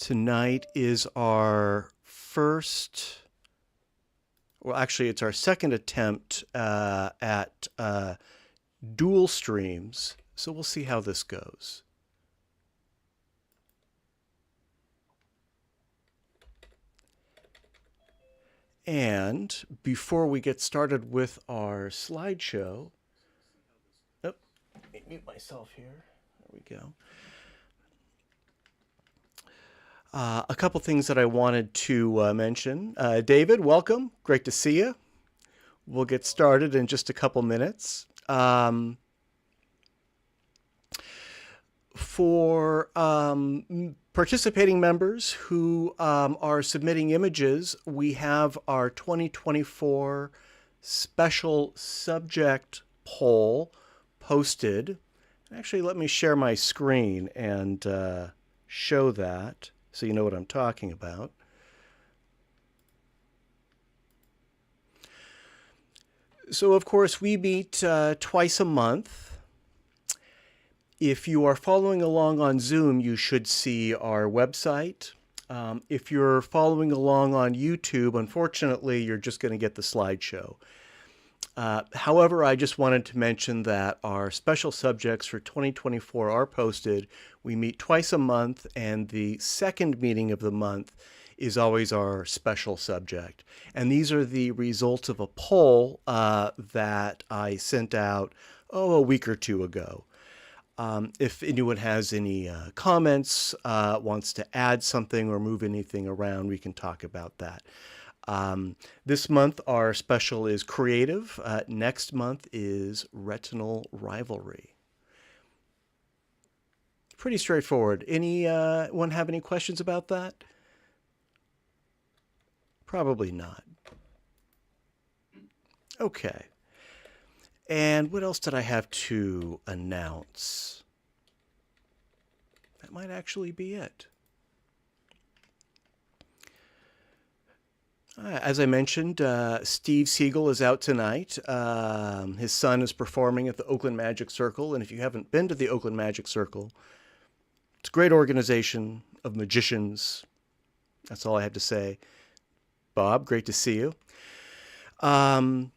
Tonight is our first, well, actually, it's our second attempt at dual streams. So we'll see how this goes. And before we get started with our slideshow, oh, let me mute myself here. There we go. A couple things that I wanted to mention. David, welcome. Great to see you. We'll get started in just a couple minutes. For participating members who are submitting images, we have our 2024 special subject poll posted. Actually, let me share my screen and show that so you know what I'm talking about. So, of course, we meet twice a month. If you are following along on Zoom, you should see our website. If you're following along on YouTube, unfortunately, you're just going to get the slideshow. However, I just wanted to mention that our special subjects for 2024 are posted. We meet twice a month, and the second meeting of the month is always our special subject. And these are the results of a poll that I sent out, a week or two ago. If anyone has any comments, wants to add something or move anything around, we can talk about that. This month, our special is creative. Next month is retinal rivalry. Pretty straightforward. Anyone have any questions about that? Probably not. Okay. And what else did I have to announce? That might actually be it. As I mentioned, Steve Siegel is out tonight. His son is performing at the Oakland Magic Circle. And if you haven't been to the Oakland Magic Circle, it's a great organization of magicians. That's all I have to say. Bob, great to see you. I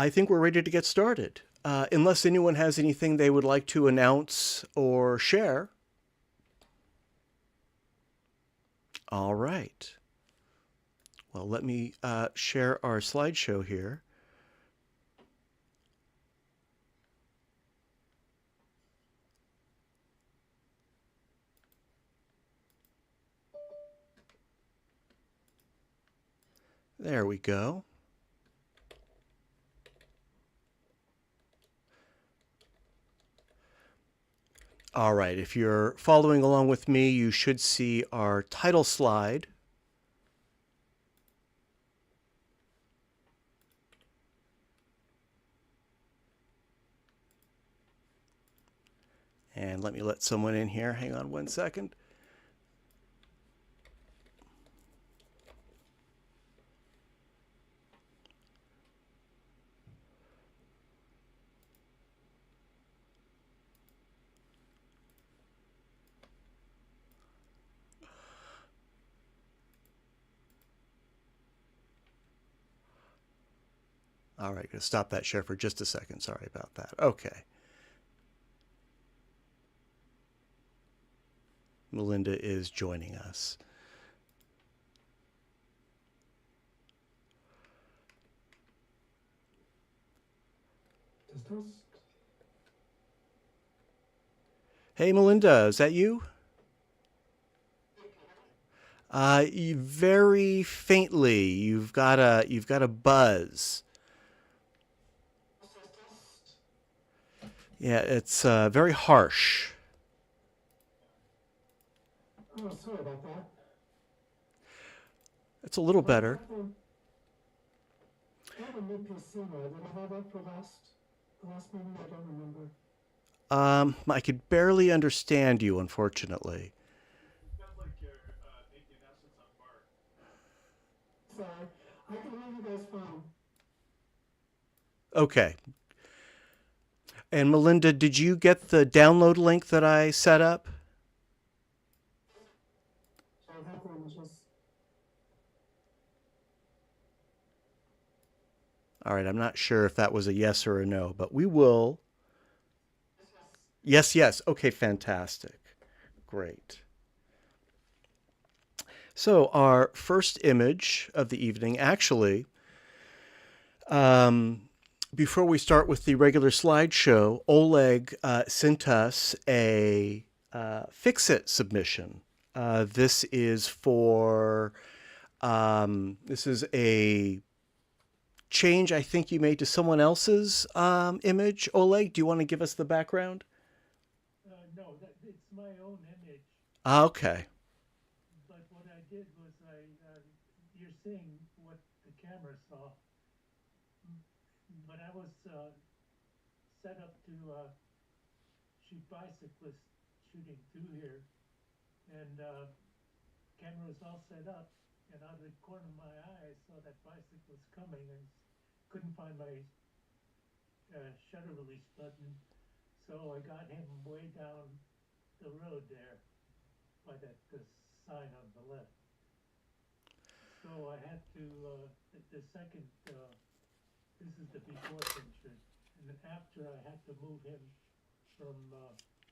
think we're ready to get started. Unless anyone has anything they would like to announce or share. All right. Well, let me share our slideshow here. There we go. All right, if you're following along with me, you should see our title slide. And let me let someone in here. Hang on one second. All right, going to stop that share for just a second. Sorry about that. Okay. Melinda is joining us. Hey, Melinda, is that you? Very faintly. You've got a buzz. Yeah, it's very harsh. Oh, sorry about that. It's a little better. I have a new PC now. Did I have that for the last meeting? I don't remember. I could barely understand you, unfortunately. Sounds like you're making announcements on Bart. Sorry, I can hear you guys fine. Okay. And Melinda, did you get the download link that I set up? I have images. All right, I'm not sure if that was a yes or a no, but we will. Yes, yes. Okay, fantastic. Great. So, our first image of the evening, actually, um, before we start with the regular slideshow, Oleg sent us a fix-it submission. This is for this is a change I think you made to someone else's image. Oleg, do you want to give us the background? No, it's my own image. Okay. But what I did was you're seeing what the camera saw. But I was set up to shoot bicyclists shooting through here, and camera was all set up. And out of the corner of my eye, I saw that bicyclist coming, and couldn't find my shutter release button. So I got him way down the road there by the sign on the left. So I had to, the second, this is the before picture, and then after I had to move him from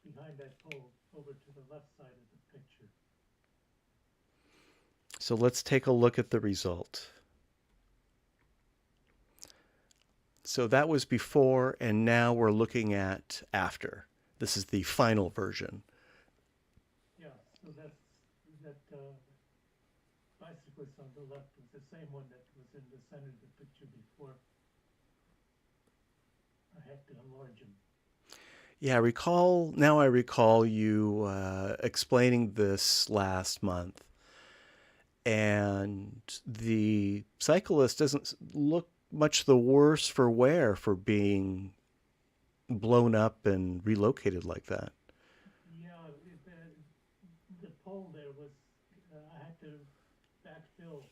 behind that pole over to the left side of the picture. So let's take a look at the result. So that was before, and now we're looking at after. This is the final version. Yeah, so that bicyclist on the left was the same one that was in the center of the picture before. I had to enlarge him. Yeah, I recall you explaining this last month. And the cyclist doesn't look much the worse for wear for being blown up and relocated like that. Yeah, the pole there was, I had to backfill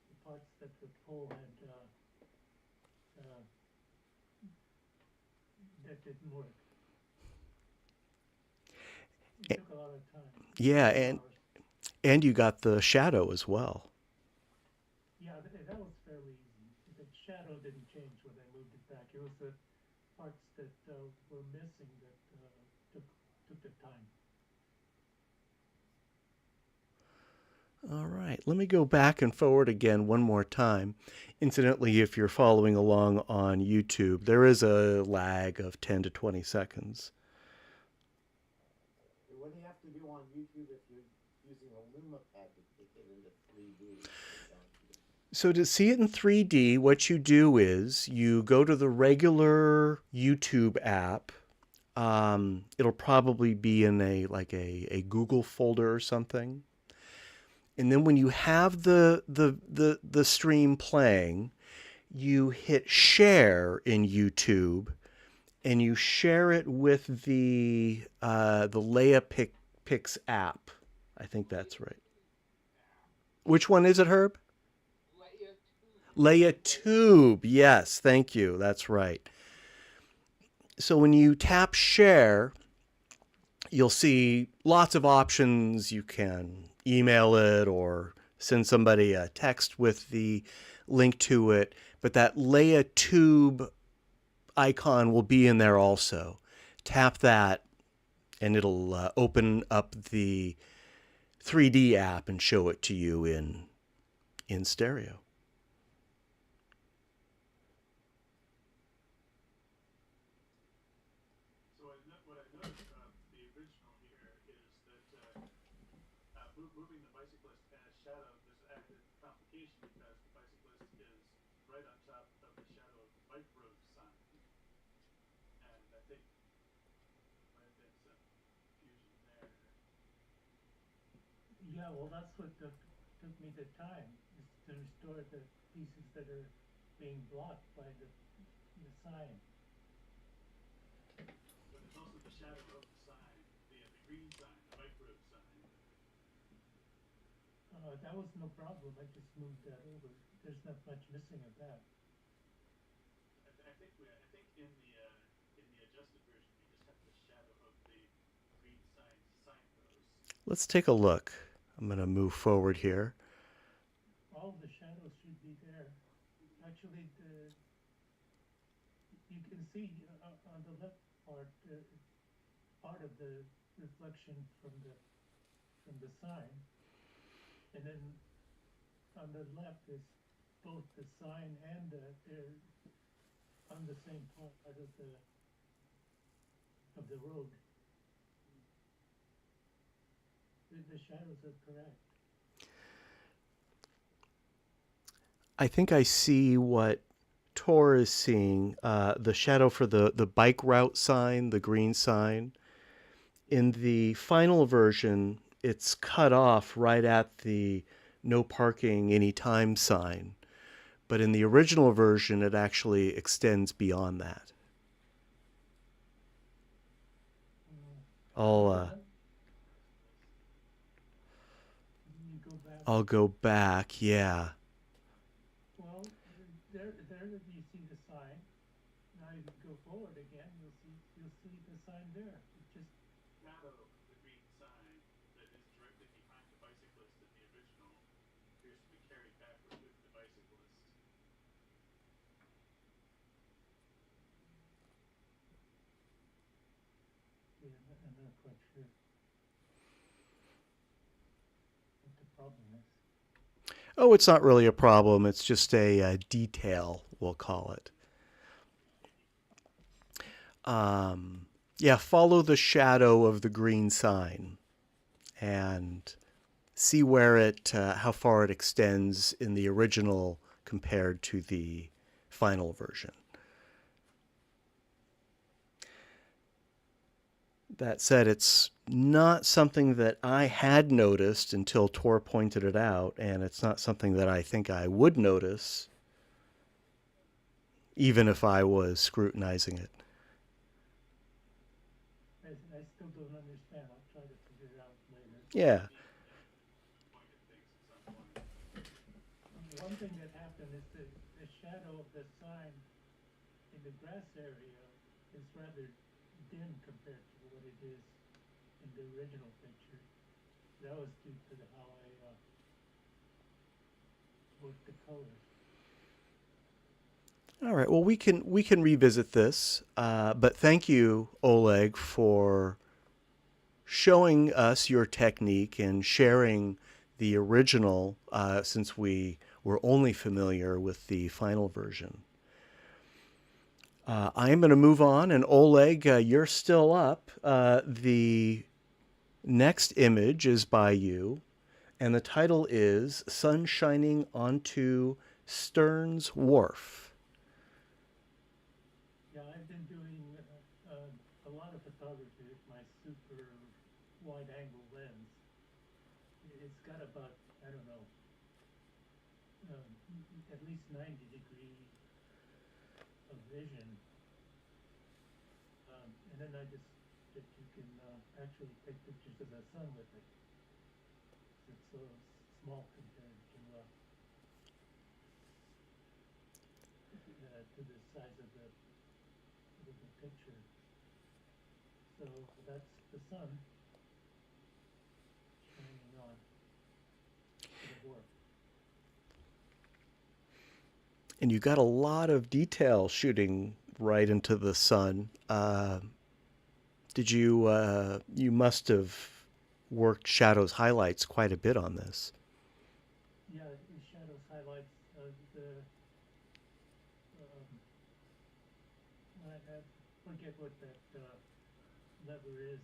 the parts that the pole had, that didn't work. It took a lot of time. Yeah, 2 hours. and you got the shadow as well. Yeah, that was fairly easy. The shadow didn't change when I moved it back. It was the parts that were missing that took the time. All right, let me go back and forward again one more time. Incidentally, if you're following along on YouTube, there is a lag of 10 to 20 seconds. What do you have to do on YouTube if you're using a Lume Pad to kick it into 3D? So to see it in 3D, what you do is you go to the regular YouTube app. It'll probably be in a Google folder or something. And then when you have the stream playing, you hit share in YouTube, and you share it with the Leia Pix app. I think that's right. Which one is it, Herb? Leia Tube. Yes, thank you. That's right. So when you tap share, you'll see lots of options. You can email it or send somebody a text with the link to it. But that Leia Tube icon will be in there also. Tap that and it'll open up the 3D app and show it to you in stereo. So what I noticed, the original here is that moving the bicyclist as shadow, there's added complication because the bicyclist is right on top of the shadow of the bike road sign. And I think there might have been some confusion there. Yeah, well, that's what took me the time, is to restore the pieces that are being blocked by the sign. But there's also the shadow of the sign, the green sign, the bike road sign. That was no problem. I just moved that over. There's not much missing of that. I think in the adjusted Let's take a look. I'm going to move forward here. All the shadows should be there. Actually, you can see on the left part of the reflection from the sign, and then on the left is both the sign and they're on the same part of the road. The shadows are correct. I think I see what Tor is seeing. The shadow for the bike route sign, the green sign. In the final version, it's cut off right at the no parking anytime sign. But in the original version, it actually extends beyond that. I'll You go back. I'll go back. Yeah. Well, there you see the sign. Now you go forward again, you'll see the sign there. It just Shadow of the green sign that is directly behind the bicyclist in the original appears to be carried backward with the bicyclist. yeah, I'm not quite sure what the problem is. Oh, it's not really a problem. It's just a detail, we'll call it. Yeah, follow the shadow of the green sign and see where how far it extends in the original compared to the final version. That said, it's not something that I had noticed until Tor pointed it out, and it's not something that I think I would notice even if I was scrutinizing it. I still don't understand. I'll try to figure it out later. Yeah. One thing that happened is the shadow of the sign in the grass area is rather dim compared to what it is in the original picture. That was due to how I worked the colors. All right. Well, we can revisit this, but thank you, Oleg, for showing us your technique and sharing the original, since we were only familiar with the final version. I am going to move on, and Oleg, you're still up. The next image is by you, and the title is "Sun Shining Onto Stearns Wharf." Yeah, I've been doing a lot of photography with my super wide angle lens. It's got about, I don't know, at least 90 degree of vision. And then that you can actually take pictures of the sun with it. It's so small compared to the size of the picture. So that's the sun shining on to the wharf. And you got a lot of detail shooting right into the sun. Did you? You must have worked shadows highlights quite a bit on this. Yeah, it shadows highlights I forget what that lever is.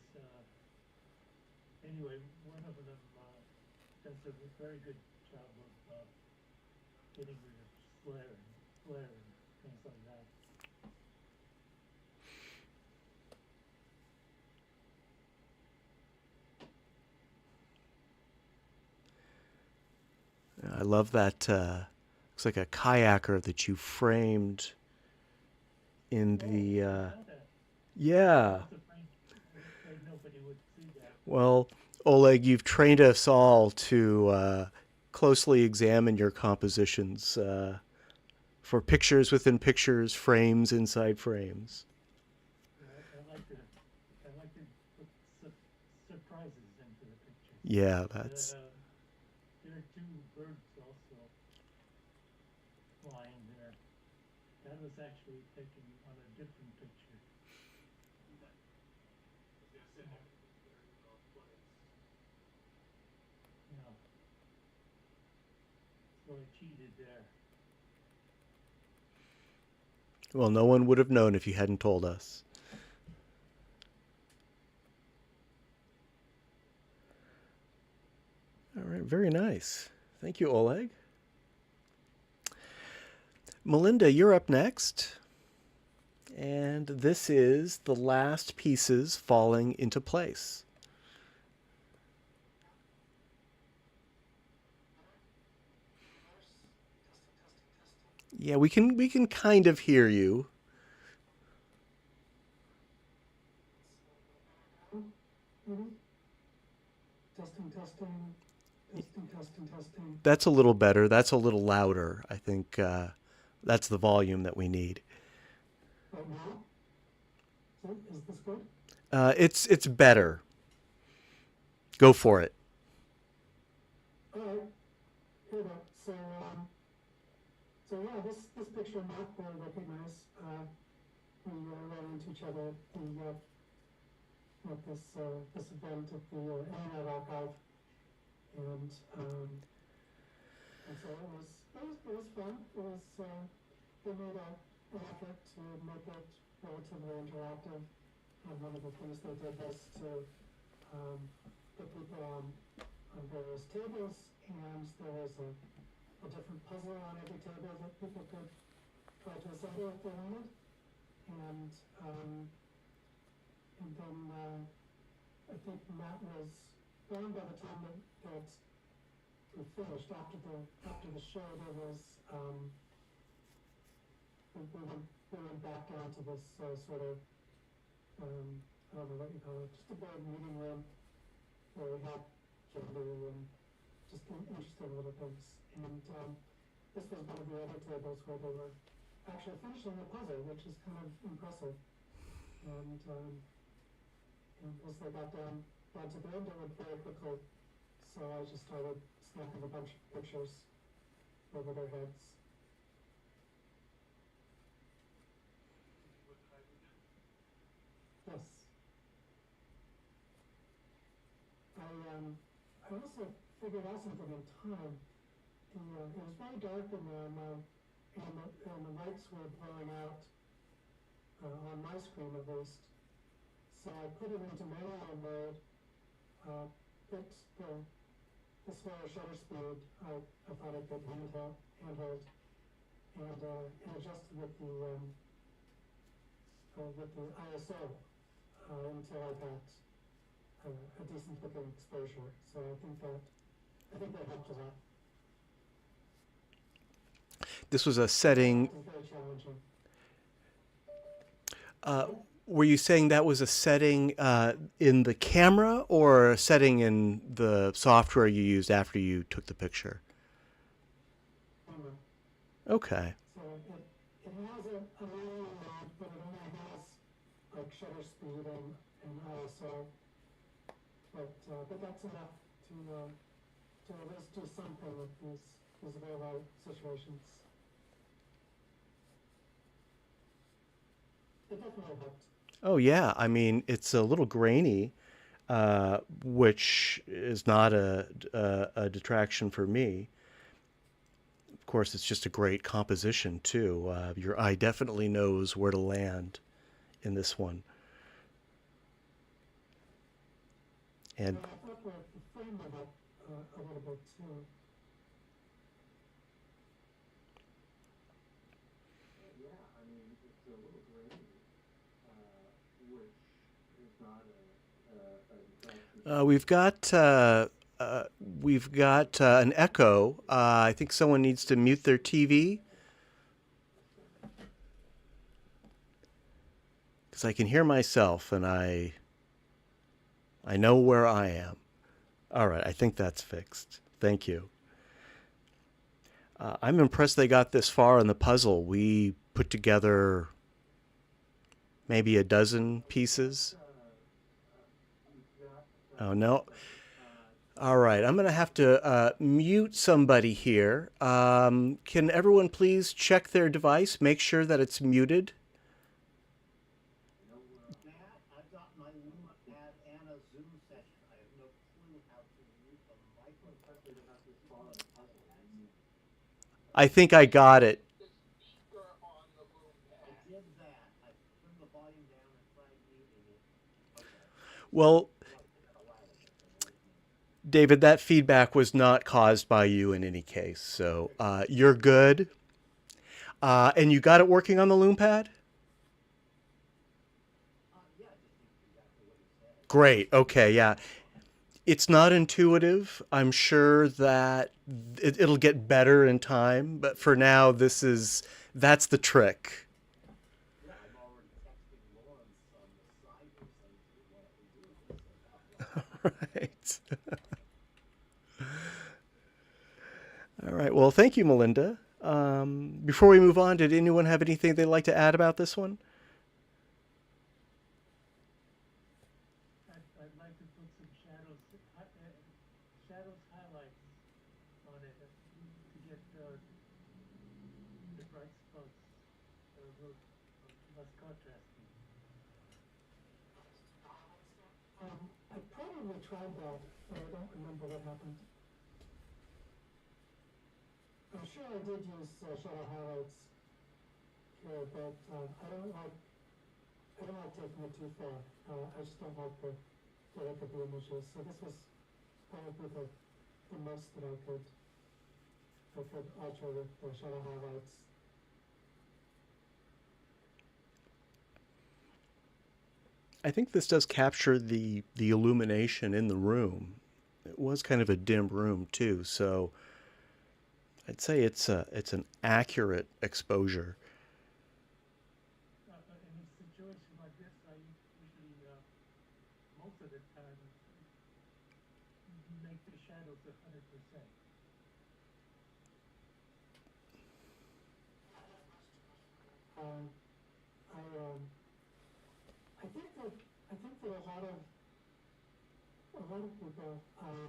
Anyway, one of them does a very good job of getting rid of glare and things like that. I love that. Looks like a kayaker that you framed in the. Yeah. I was afraid nobody would see that. Well, Oleg, you've trained us all to closely examine your compositions for pictures within pictures, frames inside frames. Yeah, I like to put prizes into the picture. Yeah, that's... There are two birds also flying there. That was actually taken on a different picture. I was gonna say that was very well placed. Yeah. So I cheated there. Well, no one would have known if you hadn't told us. All right, very nice. Thank you, Oleg. Melinda, you're up next. And this is the last pieces falling into place. Yeah, we can kind of hear you. Testing. That's a little better. That's a little louder. I think that's the volume that we need. Right now? Is this good? It's better. Go for it. All right. Here we go. So yeah, this picture Matt will recognize. We ran into each other at this event at the Internet Archive, and so it was fun. They made an effort to make it relatively interactive, and one of the things they did was to put people on various tables, and there was a different puzzle on every table that people could try to assemble if they wanted, and then I think Matt was gone by the time that we finished. After the show, there was we went back down to this sort of I don't know what you call it, just a big meeting room where we had candy and just interesting little things. And this was one of the other tables where they were actually finishing a puzzle, which is kind of impressive. And as they got down to the end, it went very quickly. So I just started snapping a bunch of pictures over their heads. Yes. I also figured out something in time. It was very dark in there, and the lights were blowing out on my screen at least. So I put it into manual mode, put the slower shutter speed. I thought I could handheld, and adjusted with the ISO until I got a decent looking exposure. So I think that helped a lot. This was a setting. It was very challenging. Were you saying that was a setting in the camera or a setting in the software you used after you took the picture? Camera. Okay. So it has a manual mode, but it only has like shutter speed and ISO. But that's enough to at least do something with these very low situations. It definitely helped. Oh yeah. I mean, it's a little grainy, which is not a detraction for me. Of course, it's just a great composition too. Your eye definitely knows where to land in this one. And I thought the frame went up a little bit too. Yeah, I mean, it's a little grainy, which is not a detraction. we've got an echo. I think someone needs to mute their TV because I can hear myself and I know where I am. All right, I think that's fixed. Thank you. I'm impressed they got this far in the puzzle. We put together maybe a dozen pieces. Oh, no. All right, I'm going to have to mute somebody here. Can everyone please check their device, make sure that it's muted? Matt, I've got my Lume Pad and a Zoom session. I have no clue how to mute the microphone. Especially to have this far on the puzzle. I think I got it. I did that. I turned the volume down and tried muting it. Okay. Well, David, that feedback was not caused by you in any case, so you're good. And you got it working on the Loom Pad? Yeah, just exactly what you said. Great. Okay, yeah. It's not intuitive. I'm sure that it'll get better in time, but for now, that's the trick. Yeah, I'm already texting Lawrence on the side here saying, why don't we do this? Right. All right. Well, thank you, Melinda. Before we move on, did anyone have anything they'd like to add about this one? I'd like to put some shadows highlights on it to get the bright spots a little less contrasty. I probably tried that, but I don't remember what happened. I'm sure I did use shadow highlights here, but I don't like taking it too far. I just don't like the look of the images. So this was probably the most that I could alter with the shadow highlights. I think this does capture the illumination in the room. It was kind of a dim room too, so I'd say it's an accurate exposure. In a situation like this, I usually, most of the time, make the shadows 100%. I think that a lot of people kind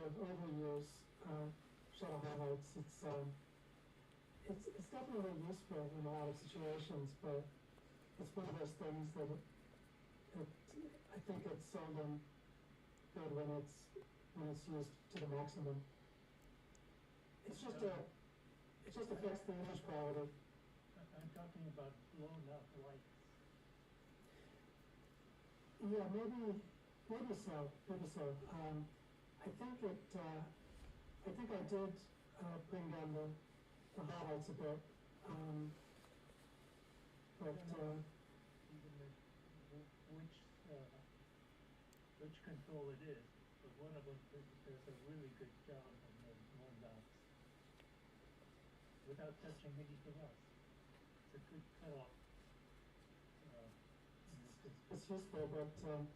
of overuse shadow highlights. It's definitely useful in a lot of situations, but it's one of those things that I think it's seldom good when it's used to the maximum. It just affects the image quality. I'm talking about blown out lights. Yeah, maybe so. I think I did bring down the highlights a bit, but Even which control it is, but one of them does a really good job on those blown outs without touching anything else. It's a good cutoff. In this instance. it's useful. But I don't.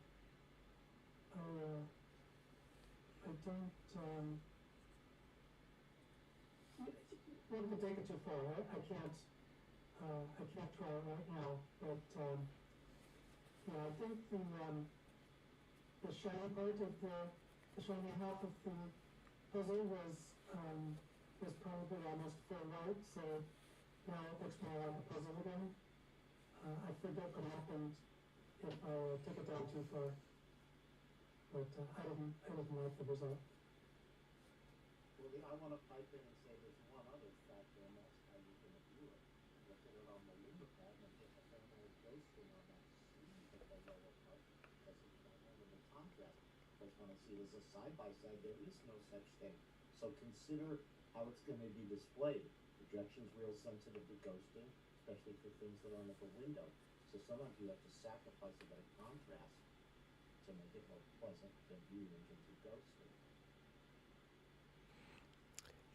One could take it too far. I can't try it right now. But yeah, I think the shiny part of the shiny half of the puzzle was probably almost full white, so now it looks more like a puzzle again. I forget what happened if I took it down too far, but I didn't like the result. Well, I want to pipe in and say there's one other factor, and that's how you're going to do it. Look at it on the Lume Pad, and there's a fair amount of ghosting on that scene at the lower part because it's not under the contrast. Because when I see it as a side-by-side, there is no such thing. So consider how it's going to be displayed. Projection's real sensitive to ghosting, especially for things that aren't at the window. So sometimes you have to sacrifice a bit of contrast to make it more pleasant to view and to ghosting.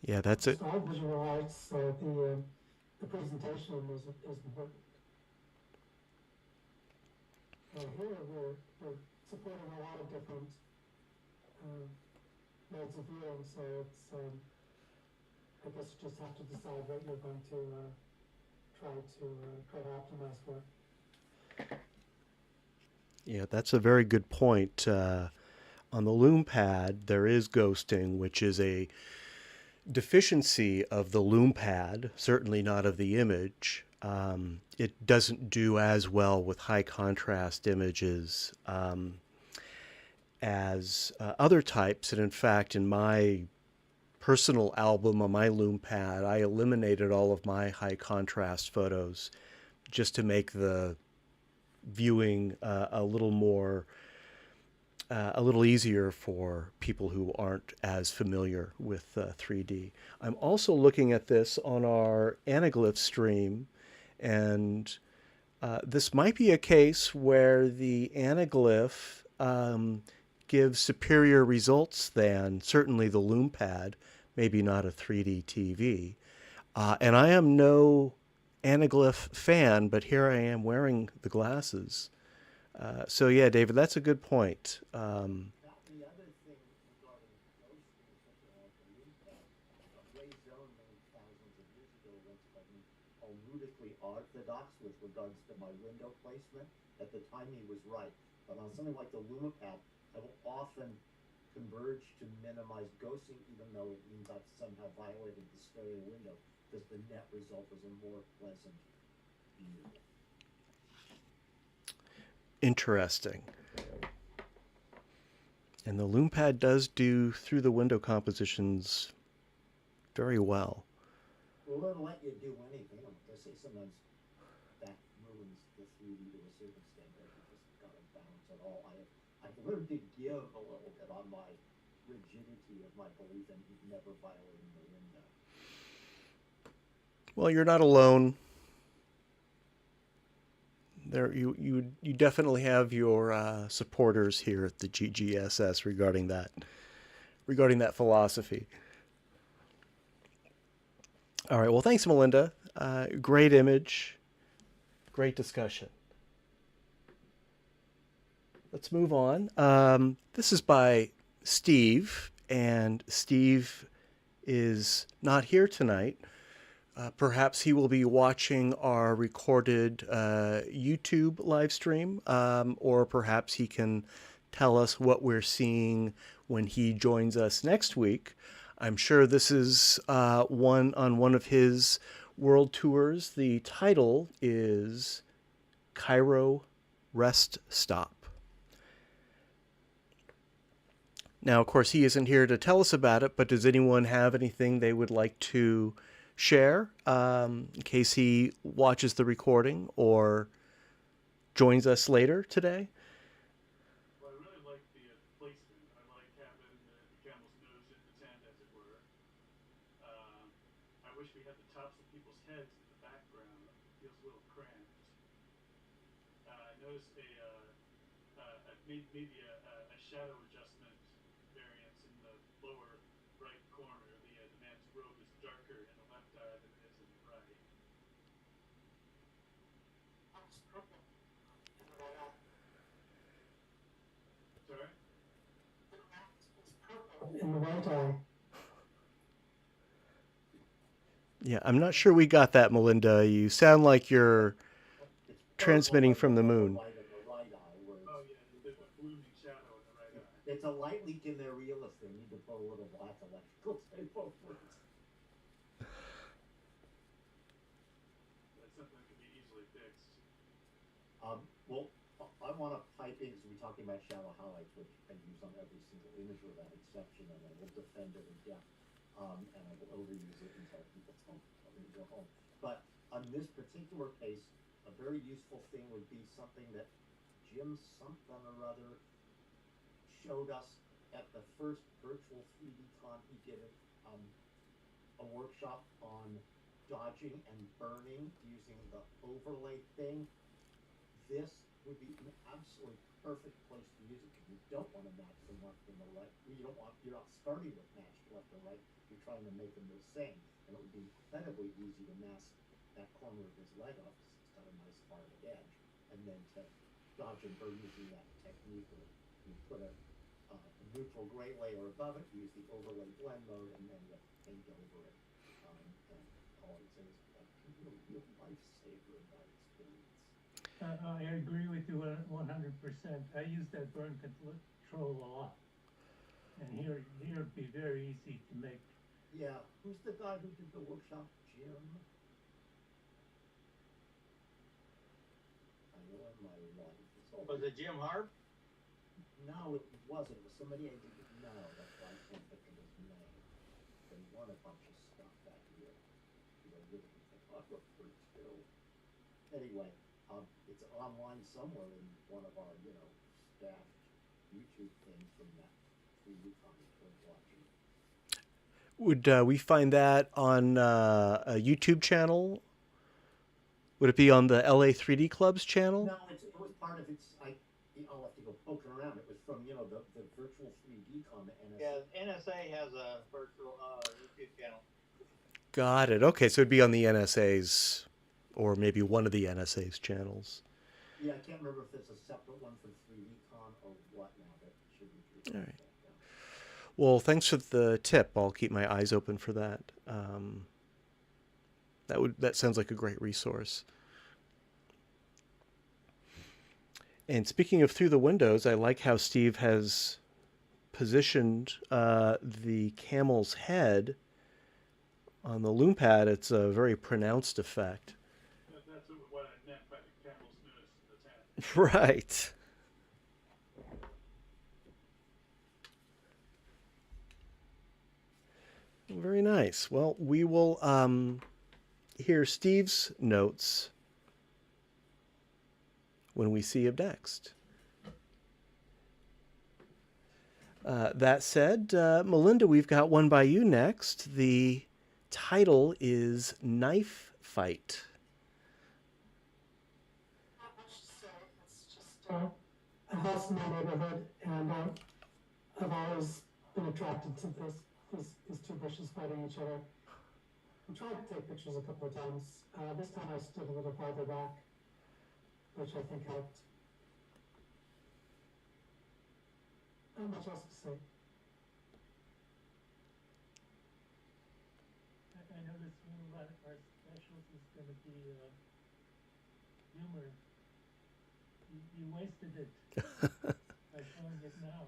Yeah, that's it. So all visual arts, the presentation is important. Here we're supporting a lot of different modes of viewing, so it's I guess you just have to decide what you're going to try to optimize for. Yeah, that's a very good point. On the Lume Pad, there is ghosting, which is a deficiency of the Lume Pad, certainly not of the image. It doesn't do as well with high contrast images as other types. And in fact, in my personal album on my Lume Pad, I eliminated all of my high contrast photos just to make the viewing a little easier for people who aren't as familiar with 3D. I'm also looking at this on our anaglyph stream, and this might be a case where the anaglyph gives superior results than certainly the Lume Pad, maybe not a 3D TV. And I am no anaglyph fan, but here I am wearing the glasses. So yeah, David, that's a good point. Now, the other thing regarding ghosting, especially on the Lume Pad, Ray Zone many thousands of years ago once called me ludicrously orthodox with regards to my window placement. At the time, he was right. But on something like the Lume Pad, I will often converge to minimize ghosting, even though it means I've somehow violated the stereo window, because the net result is a more pleasant view. Interesting. And the Lume Pad does do through the window compositions very well. Well, it'll let you do anything. I'm going to say sometimes that ruins the 3D to a certain extent, but you just got to balance it all. I've learned to give a little bit on my rigidity of my belief in never violating the window. Well, you're not alone. There, you definitely have your supporters here at the GGSS regarding that philosophy. All right. Well, thanks, Melinda. Great image. Great discussion. Let's move on. This is by Steve, and Steve is not here tonight. Perhaps he will be watching our recorded YouTube live stream, or perhaps he can tell us what we're seeing when he joins us next week. I'm sure this is one of his world tours. The title is Cairo Rest Stop. Now, of course, he isn't here to tell us about it, but does anyone have anything they would like to share in case he watches the recording or joins us later today? Well, I really like the placement. I like having the camel's nose in the tent, as it were. I wish we had the tops of people's heads in the background. It feels a little cramped. I noticed maybe a shadow adjustment variance in the lower right corner. The man's robe is darker in the left eye than it is in the right. Sorry? In the right eye. Yeah, I'm not sure we got that, Melinda. You sound like you're It's transmitting purple from the on moon. Light in the right eye, where Oh, yeah, there's a blooming shadow in the right eye. it's a light leak in their realist. They need to put a little black electrical tape over it. That's something that can be easily fixed. Well, I want to pipe in, because we're talking about shallow highlights, which I use on every single image without exception, and I will defend it in depth, and I will overuse it until people tell me to go home. But on this particular case, a very useful thing would be something that Jim something or other showed us at the first virtual 3D con he did it, a workshop on dodging and burning using the overlay thing. This would be an absolutely perfect place to use it, because you don't want to match the left and the right. You're not starting with matched left and right. You're trying to make them the same, and it would be incredibly easy to mask that corner of his leg off, because it's got a nice hard edge, and then to dodge and burn using that technique where you put a neutral gray layer above it, use the overlay blend mode, and then you paint over it. And all I would say is a real lifesaver in my experience. I agree with you 100%. I use that burn control a lot. And here it'd be very easy to make. Yeah, who's the guy who did the workshop? Jim? I know my wife. Was it Jim Harp? No, it wasn't. It was somebody I didn't know. That's why I can't think of his name. But he won a bunch of stuff that year. He's a really good photographer too. Anyway, it's online somewhere in one of our, staffed YouTube things from that 3D comic we're watching. Would we find that on a YouTube channel? Would it be on the LA 3D Club's channel? No, it was part of its. I'll have to go poking around. It was from the virtual 3D con, the NSA. Yeah, NSA has a virtual YouTube channel. Got it. Okay, so it'd be on the NSA's, or maybe one of the NSA's channels. Yeah, I can't remember if it's a separate one for 3D con or what now, but it should be true. All right. Well, thanks for the tip. I'll keep my eyes open for that. That sounds like a great resource. And speaking of through the windows, I like how Steve has positioned the camel's head on the Lume Pad. It's a very pronounced effect. That's what I meant by the camel's nose attack. Right. Very nice. Well, we will hear Steve's notes when we see him next. That said, Melinda, we've got one by you next. The title is Knife Fight. Not much to say. It's just a house in my neighborhood, and I've always been attracted to these two bushes fighting each other. I tried to take pictures a couple of times. This time I stood a little farther back, which I think helped. Not much else to say. I noticed one of our specials is going to be humor. You wasted it by showing it now.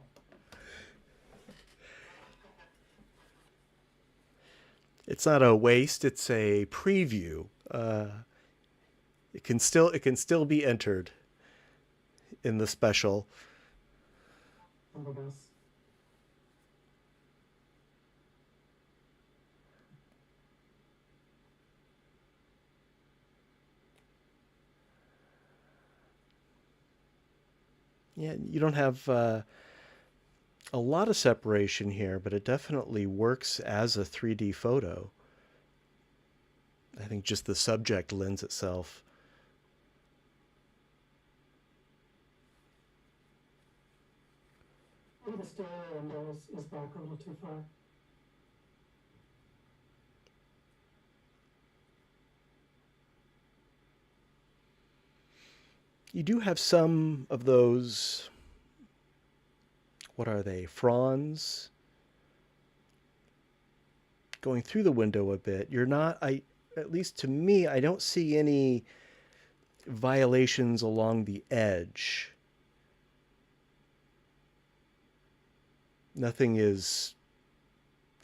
It's not a waste, it's a preview. It can still be entered in the special. Somebody else. Yeah, you don't have a lot of separation here, but it definitely works as a 3D photo. I think just the subject lends itself. Maybe the stereo window is back a little too far. You do have some of those, what are they, fronds going through the window a bit. You're not, at least to me, I don't see any violations along the edge. Nothing is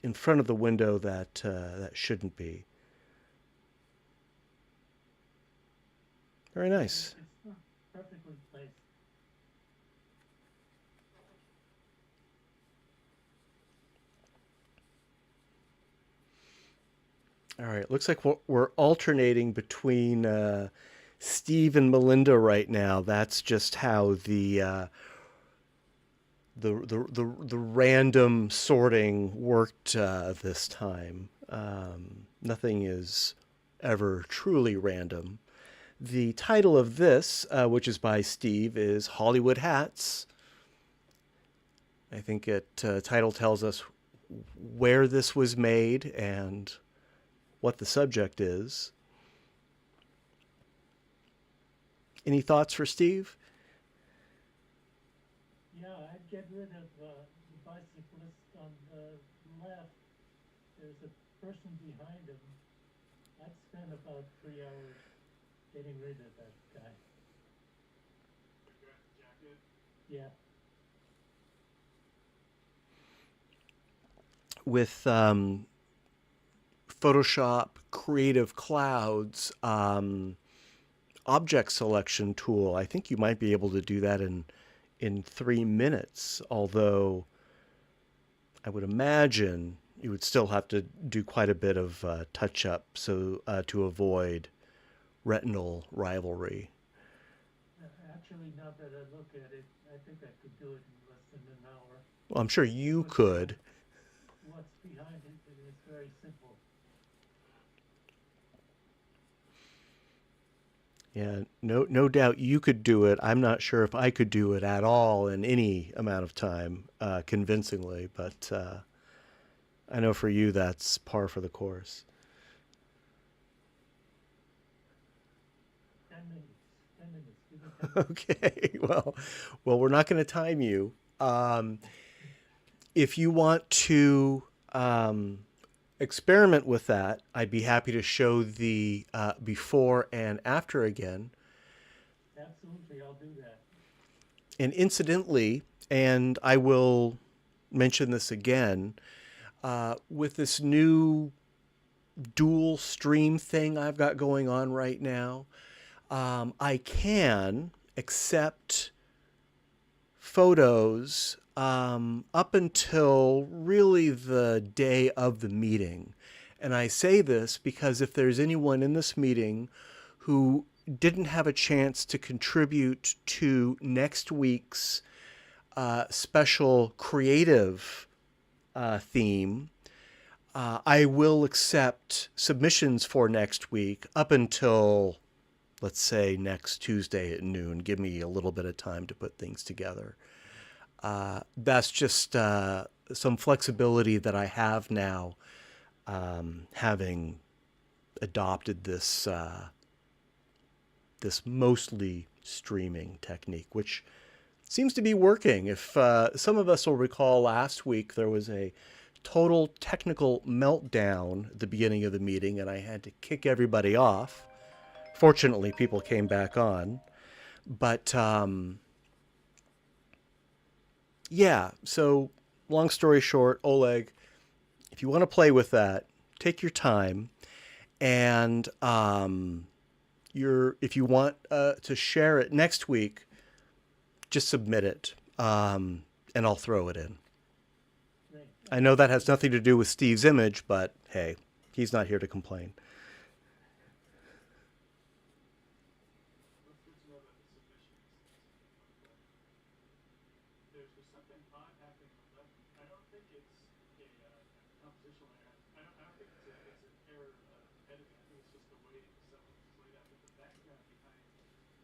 in front of the window that that shouldn't be. Very nice. It's perfectly placed. All right, looks like we're alternating between Steve and Melinda right now. That's just how the random sorting worked this time. Nothing is ever truly random. The title of this, which is by Steve, is Hollywood Hats. I think title tells us where this was made and what the subject is. Any thoughts for Steve? Yeah, I'd get rid of the bicyclist on the left. There's a person behind him. I'd spend about 3 hours getting rid of that guy. Yeah. With Photoshop Creative Cloud's object selection tool, I think you might be able to do that in 3 minutes, although I would imagine you would still have to do quite a bit of touch up so to avoid retinal rivalry. Actually, now that I look at it, I think I could do it in less than an hour. Well, I'm sure you What's could. What's behind it, and it's very simple. Yeah, no doubt you could do it. I'm not sure if I could do it at all in any amount of time, convincingly, but I know for you that's par for the course. 10 minutes. 10 minutes. Give me 10 minutes. Okay, well, we're not going to time you. If you want to experiment with that, I'd be happy to show the before and after again. Absolutely, I'll do that. And incidentally, and I will mention this again, with this new dual stream thing I've got going on right now, I can accept photos up until really the day of the meeting. And I say this because if there's anyone in this meeting who didn't have a chance to contribute to next week's special creative theme, I will accept submissions for next week up until, let's say, next Tuesday at noon. Give me a little bit of time to put things together. That's just some flexibility that I have now, having adopted this this mostly streaming technique, which seems to be working. If some of us will recall, last week there was a total technical meltdown at the beginning of the meeting, and I had to kick everybody off. Fortunately, people came back on, but yeah. So, long story short, Oleg, if you want to play with that, take your time, and if you want to share it next week, just submit it, and I'll throw it in. Great. I know that has nothing to do with Steve's image, but hey, he's not here to complain. What's good to know about the submissions? There's something odd happening on the left. I don't think it's a compositional error. I don't think it's an error of editing. I think it's just the way some of it's laid out. But the background behind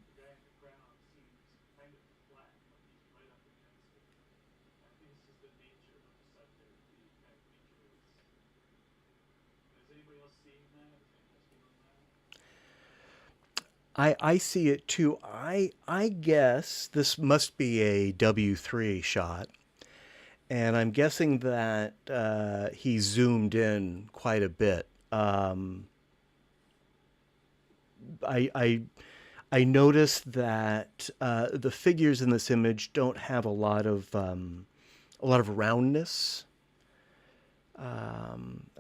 the guy in the crown seems kind of flat, like he's right up against it. I think it's just the nature of the subject, the kind of nature of its. Is anybody else seeing that? Is anybody else feeling that? I see it too. I guess this must be a W3 shot, and I'm guessing that he zoomed in quite a bit. I noticed that the figures in this image don't have a lot of roundness.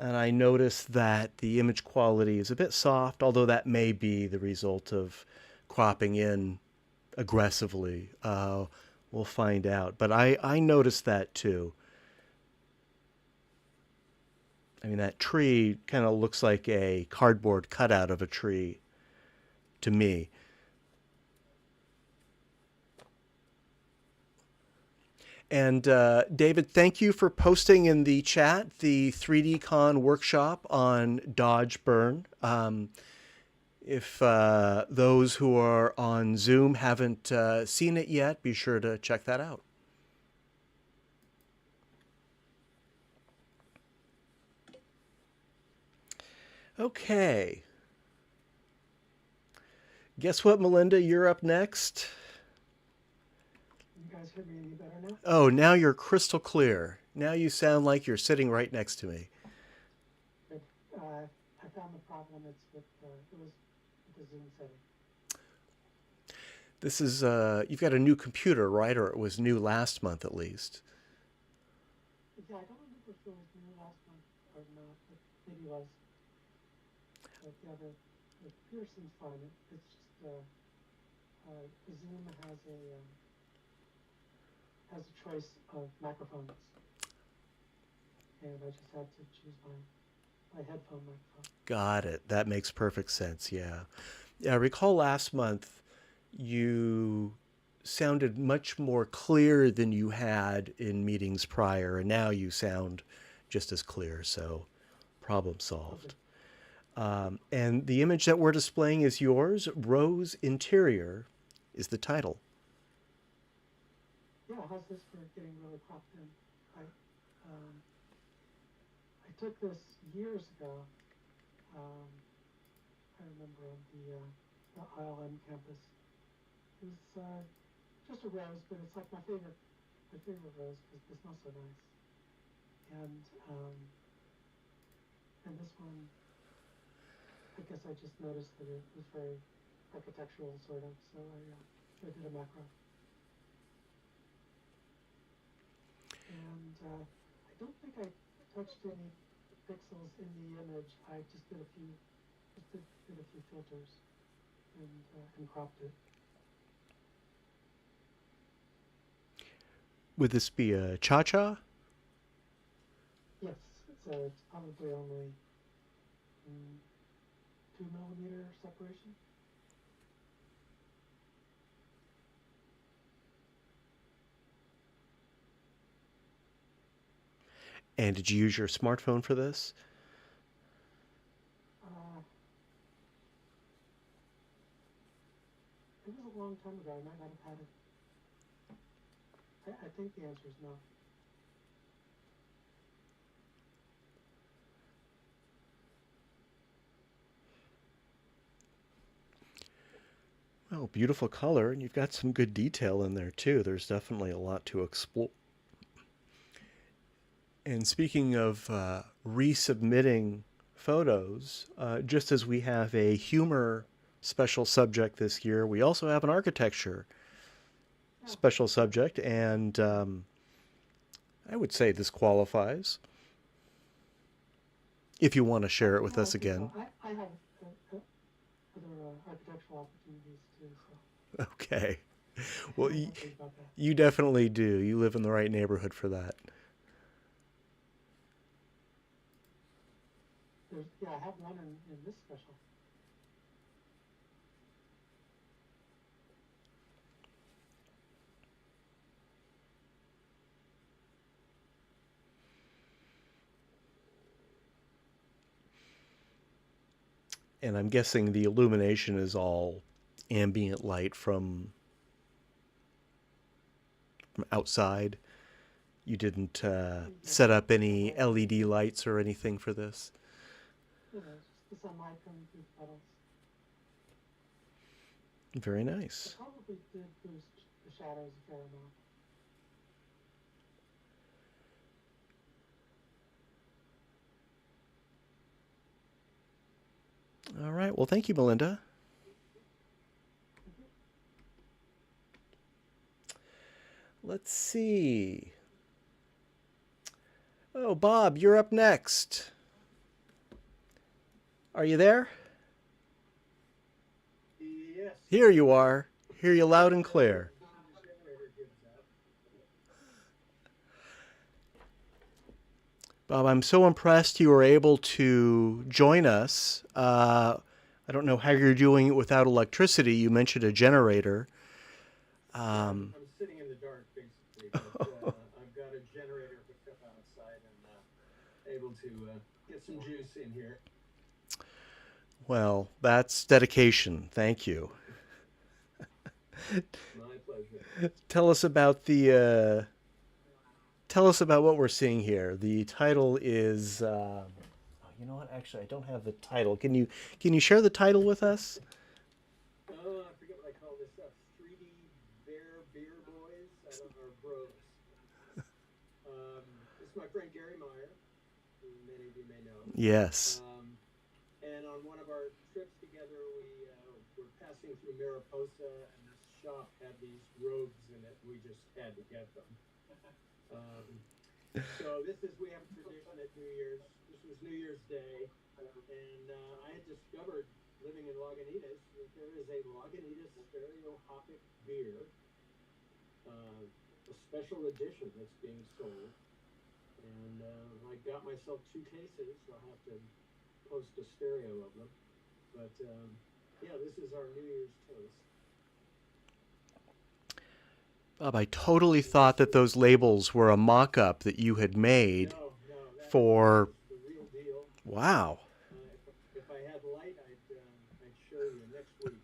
And I noticed that the image quality is a bit soft, although that may be the result of cropping in aggressively. We'll find out. But I noticed that too. I mean, that tree kind of looks like a cardboard cutout of a tree to me. And David, thank you for posting in the chat the 3D Con workshop on Dodge Burn. If those who are on Zoom haven't seen it yet, be sure to check that out. Okay. Guess what, Melinda? You're up next. You guys hear me any better now? Oh, now you're crystal clear. Now you sound like you're sitting right next to me. Good. I found the problem. It's with it was with the Zoom setting. This is, you've got a new computer, right? Or it was new last month at least. Yeah, I don't remember if it was new last month or not, but maybe it was. But yeah, the computer seems fine. It's just Zoom has a choice of microphones, and I just had to choose my headphone microphone. Got it. That makes perfect sense. Yeah. Yeah, I recall last month you sounded much more clear than you had in meetings prior, and now you sound just as clear. So, problem solved. And the image that we're displaying is yours. Rose Interior is the title. Yeah, how's this for getting really cropped in? Um, I took this years ago. Um, I remember on the ILM campus. It was just a rose, but it's like my favorite rose because they smell so nice. And this one, I guess I just noticed that it was very architectural sort of, so I did a macro. And I don't think I touched any pixels in the image. I just did a few filters and cropped it. Would this be a cha-cha? Yes, it's probably only 2 millimeter separation. And did you use your smartphone for this? It was a long time ago. I might not have had it. I think the answer is no. Well, beautiful color, and you've got some good detail in there too. There's definitely a lot to explore. And speaking of resubmitting photos, just as we have a humor special subject this year, we also have an architecture special subject, and I would say this qualifies. If you want to share it with us again. I have other architectural opportunities too. So. Okay. Well, you definitely do. You live in the right neighborhood for that. I have one in this special. And I'm guessing the illumination is all ambient light from outside. You didn't set up any LED lights or anything for this? Just the sunlight coming through the petals. Very nice. I probably did boost the shadows a fair amount. All right. Well, thank you, Melinda. Let's see. Oh, Bob, you're up next. Are you there? Yes. Here you are. Hear you loud and clear. Bob, I'm so impressed you were able to join us. I don't know how you're doing it without electricity. You mentioned a generator. I'm sitting in the dark, basically, but I've got a generator hooked up outside and able to get some juice in here. Well, that's dedication. Thank you. My pleasure. Tell us about what we're seeing here. The title is. You know what? Actually, I don't have the title. Can you share the title with us? Oh, I forget what I call this stuff. 3D beer boys. I don't know, bros. This is my friend Gary Meyer, who many of you may know. Yes. And on one of our trips together, we were passing through Mariposa, and this shop had these robes in it. We just had to get them. So we have a tradition at New Year's. This was New Year's Day, and I had discovered, living in Lagunitas, that there is a Lagunitas Stereoscopic beer, a special edition that's being sold. And I got myself 2 cases. I'll have to post a stereo of them. But yeah, this is our New Year's toast. Bob, I totally thought that those labels were a mock-up that you had made No, that for... is the real deal. Wow. If I had light, I'd show you next week.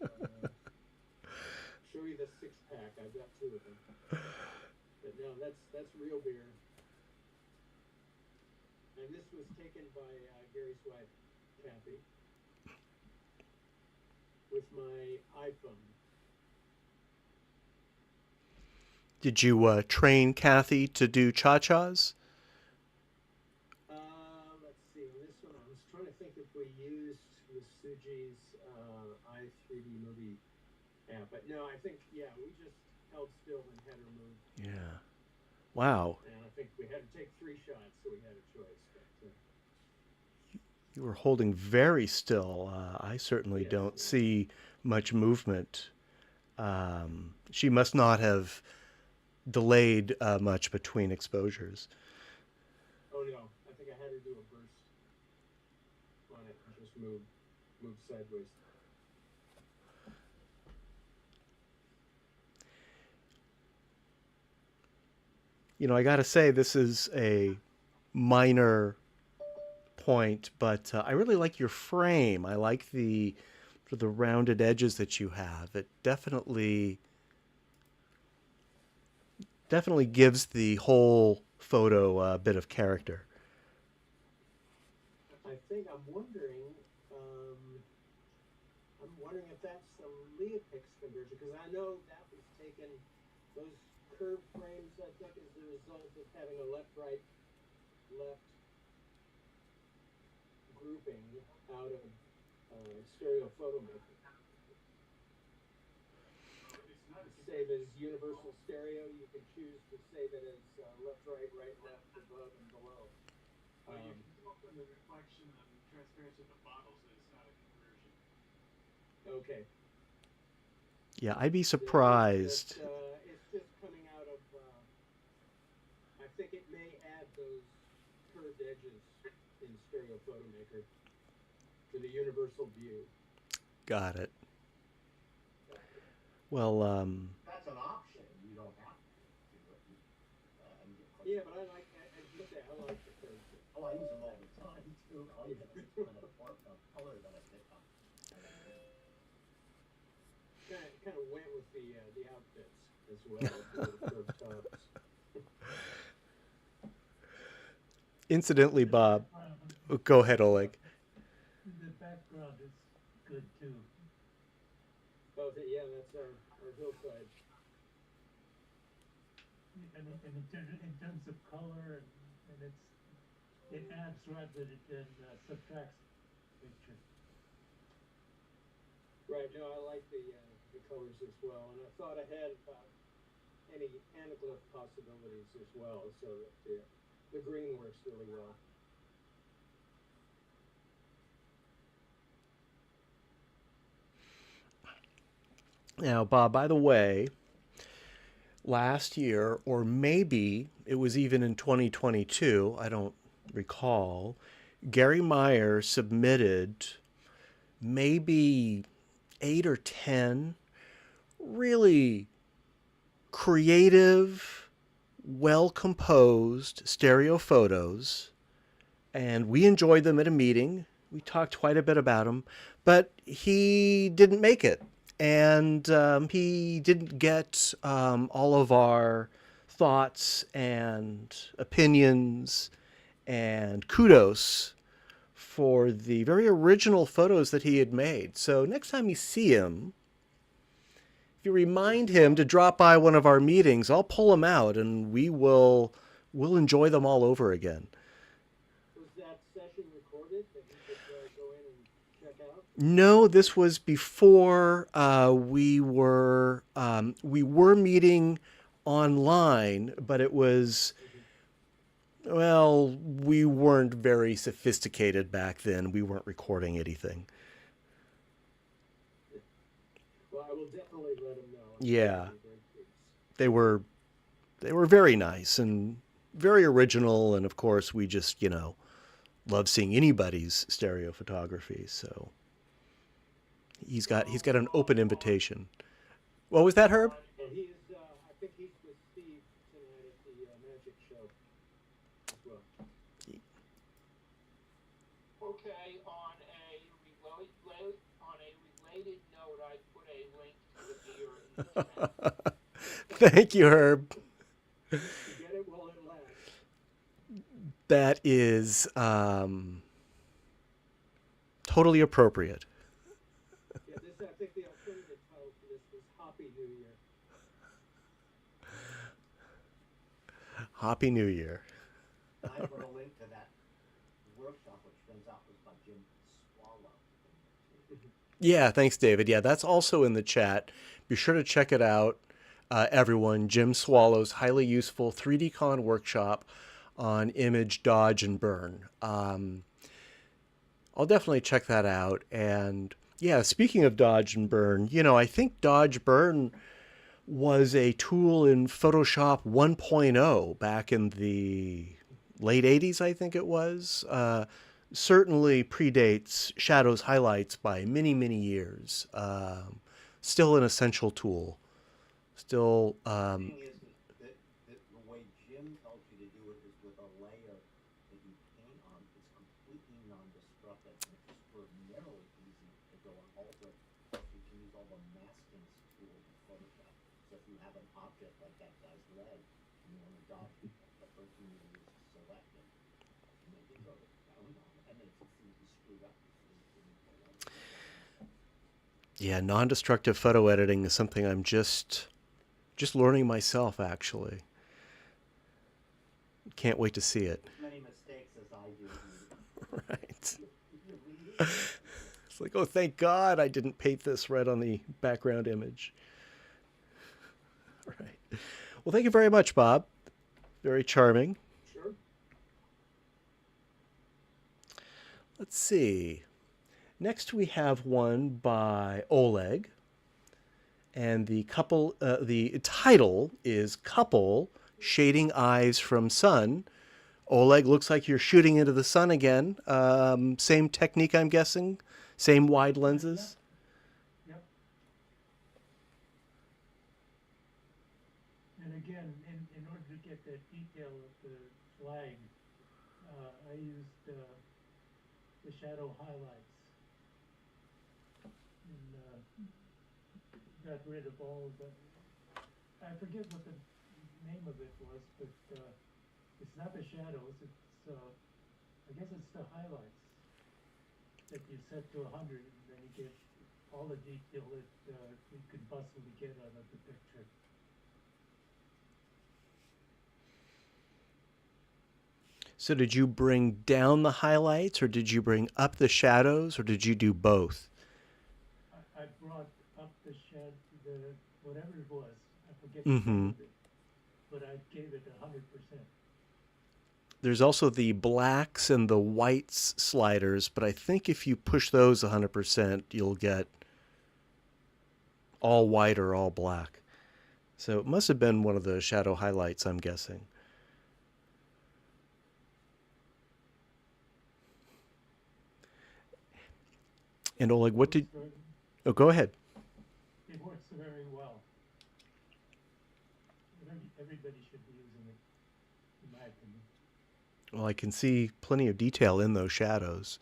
Show you the 6-pack. I've got 2 of them. But no, that's real beer. And this was taken by Gary's wife, Kathy, with my iPhone. Did you train Kathy to do cha-chas? Let's see. On this one, I was trying to think if we used the Suji's i3D movie app. But no, I think, yeah, we just held still and had her move. Yeah. Wow. And I think we had to take 3 shots, so we had a choice. But, You were holding very still. I certainly Yes. don't see much movement. She must not have delayed much between exposures. oh no, I think I had her do a burst on it and just move sideways. You know, I got to say, this is a minor point, but I really like your frame. I like the rounded edges that you have. It definitely gives the whole photo a bit of character. I think I'm wondering if that's some Leopix conversion, because I know that was taken, those curved frames, I think, is the result of having a left-right, left grouping out of stereo photo maker. Save as universal stereo, you can choose to save it as left, right, right, left, above, and below. Well, you can go up in the reflection and transparency of the bottles, and it's not a conversion. Okay. Yeah, I'd be surprised. It's just coming out of, I think it may add those curved edges in Stereo Photo Maker to the universal view. Got it. Well, That's an option. You don't have to do it. Yeah, but I like the curves. Oh, I use them all the time too. All you have to do is find a color that I pick up. Kind of went with the outfits as well, with the curved tops. incidentally, Bob, go ahead, Oleg. The background is good too. Oh, yeah, that's our hillside. And in terms of color, and it adds rather than subtracts the picture. Right, no, I like the colors as well, and I thought ahead about any anaglyph possibilities as well, so that the green works really well. Now, Bob, by the way, last year, or maybe it was even in 2022, I don't recall, Gary Meyer submitted maybe 8 or 10 really creative, well-composed stereo photos, and we enjoyed them at a meeting. We talked quite a bit about them, but he didn't make it. And he didn't get all of our thoughts and opinions and kudos for the very original photos that he had made. So next time you see him, if you remind him to drop by one of our meetings, I'll pull him out and we'll enjoy them all over again. Was that session recorded that you could go in and check out? No, this was before we were meeting online, but it was, well, we weren't very sophisticated back then. We weren't recording anything. Well, I will definitely let him know. I'm sure Yeah, he'll be very pleased. they were they were very nice and very original, and of course we just, love seeing anybody's stereo photography. So he's got an open invitation. What was that, Herb? And he's, I think he's with Steve tonight at the magic show as well. Okay, on a related note, I put a link to the beer in the chat. Thank you, Herb. You get it while it lasts. That is totally appropriate. Yeah, this, I think the alternative title for this was Happy New Year. Happy New Year. I put a link to that workshop, which turns out was by Jim Swallow. Yeah, thanks, David. Yeah, that's also in the chat. Be sure to check it out, everyone. Jim Swallow's highly useful 3D Con workshop on image dodge and burn. I'll definitely check that out. And yeah, speaking of dodge and burn, I think dodge burn was a tool in Photoshop 1.0 back in the late 80s, I think it was. Certainly predates shadows highlights by many, many years. Still an essential tool. Still, The thing is that the way Jim tells you to do it is with a layer that you paint on. It's completely non-destructive, and it's extraordinarily easy to go and alter it. You can use all the maskings tools in Photoshop. So if you have an object like that guy's leg, and you want to dodge it, the first thing you do is select it, and then you go down on it, and then if you see you screwed up, yeah, non-destructive photo editing is something I'm just learning myself, actually. Can't wait to see it. as many mistakes as I do. Right. It's like, oh, thank God I didn't paint this right on the background image. Right. Well, thank you very much, Bob. Very charming. Sure. Let's see. Next, we have one by Oleg. And the title is Couple Shading Eyes from Sun. Oleg, looks like you're shooting into the sun again. Same technique, I'm guessing? Same wide lenses? Yep. And again, in order to get that detail of the flag, I used the shadow highlights. And got rid of all of the, I forget what the name of it was, but it's not the shadows, it's, I guess it's the highlights that you set to 100, and then you get all the detail that you could possibly get out of the picture. So did you bring down the highlights, or did you bring up the shadows, or did you do both? I brought up the whatever it was, I forget the name of it, but I gave it 100%. There's also the blacks and the whites sliders, but I think if you push those 100%, you'll get all white or all black. So it must have been one of the shadow highlights, I'm guessing. And Oleg, what did... Oh, go ahead. It works very well. Everybody should be using it, in my opinion. Well, I can see plenty of detail in those shadows.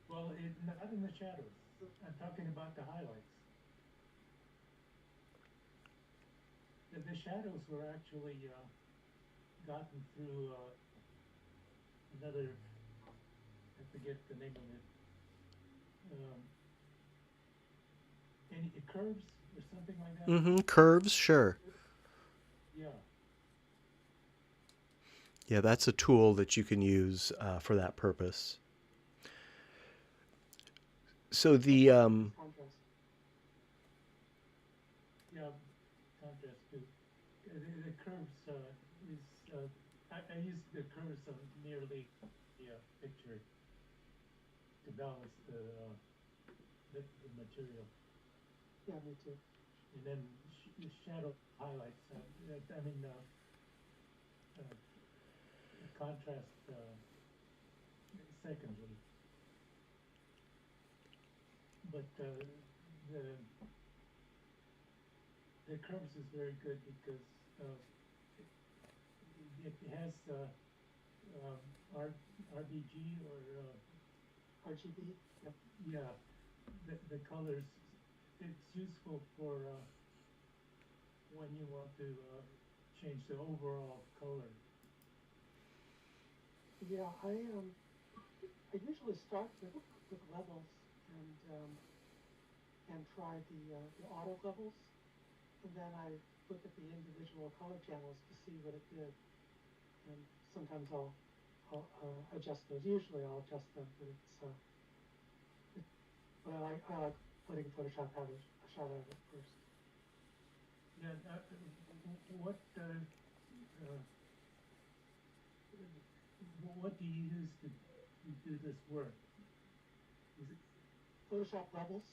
Well, not in the shadows. I'm talking about the highlights. The shadows were actually gotten through another, I forget the name of it. Any curves or something like that? Mm-hmm. Curves, sure. Yeah. Yeah, that's a tool that you can use for that purpose. So the Contrast. Yeah, contrast too. The curves is I use the curves of nearly picture to balance the material, Yeah, me too. and then the shadow highlights. I mean, contrast secondly, but the the curves is very good because it, it has R, RBG or RGB. Yep. yeah, the colors. It's useful for when you want to change the overall color. Yeah, I usually start with levels and try the auto levels, and then I look at the individual color channels to see what it did. And sometimes I'll adjust those. Usually I'll adjust them, but it, but I like letting Photoshop have a shot at it first. Yeah, uh, what do you use to do this work? Is it Photoshop levels.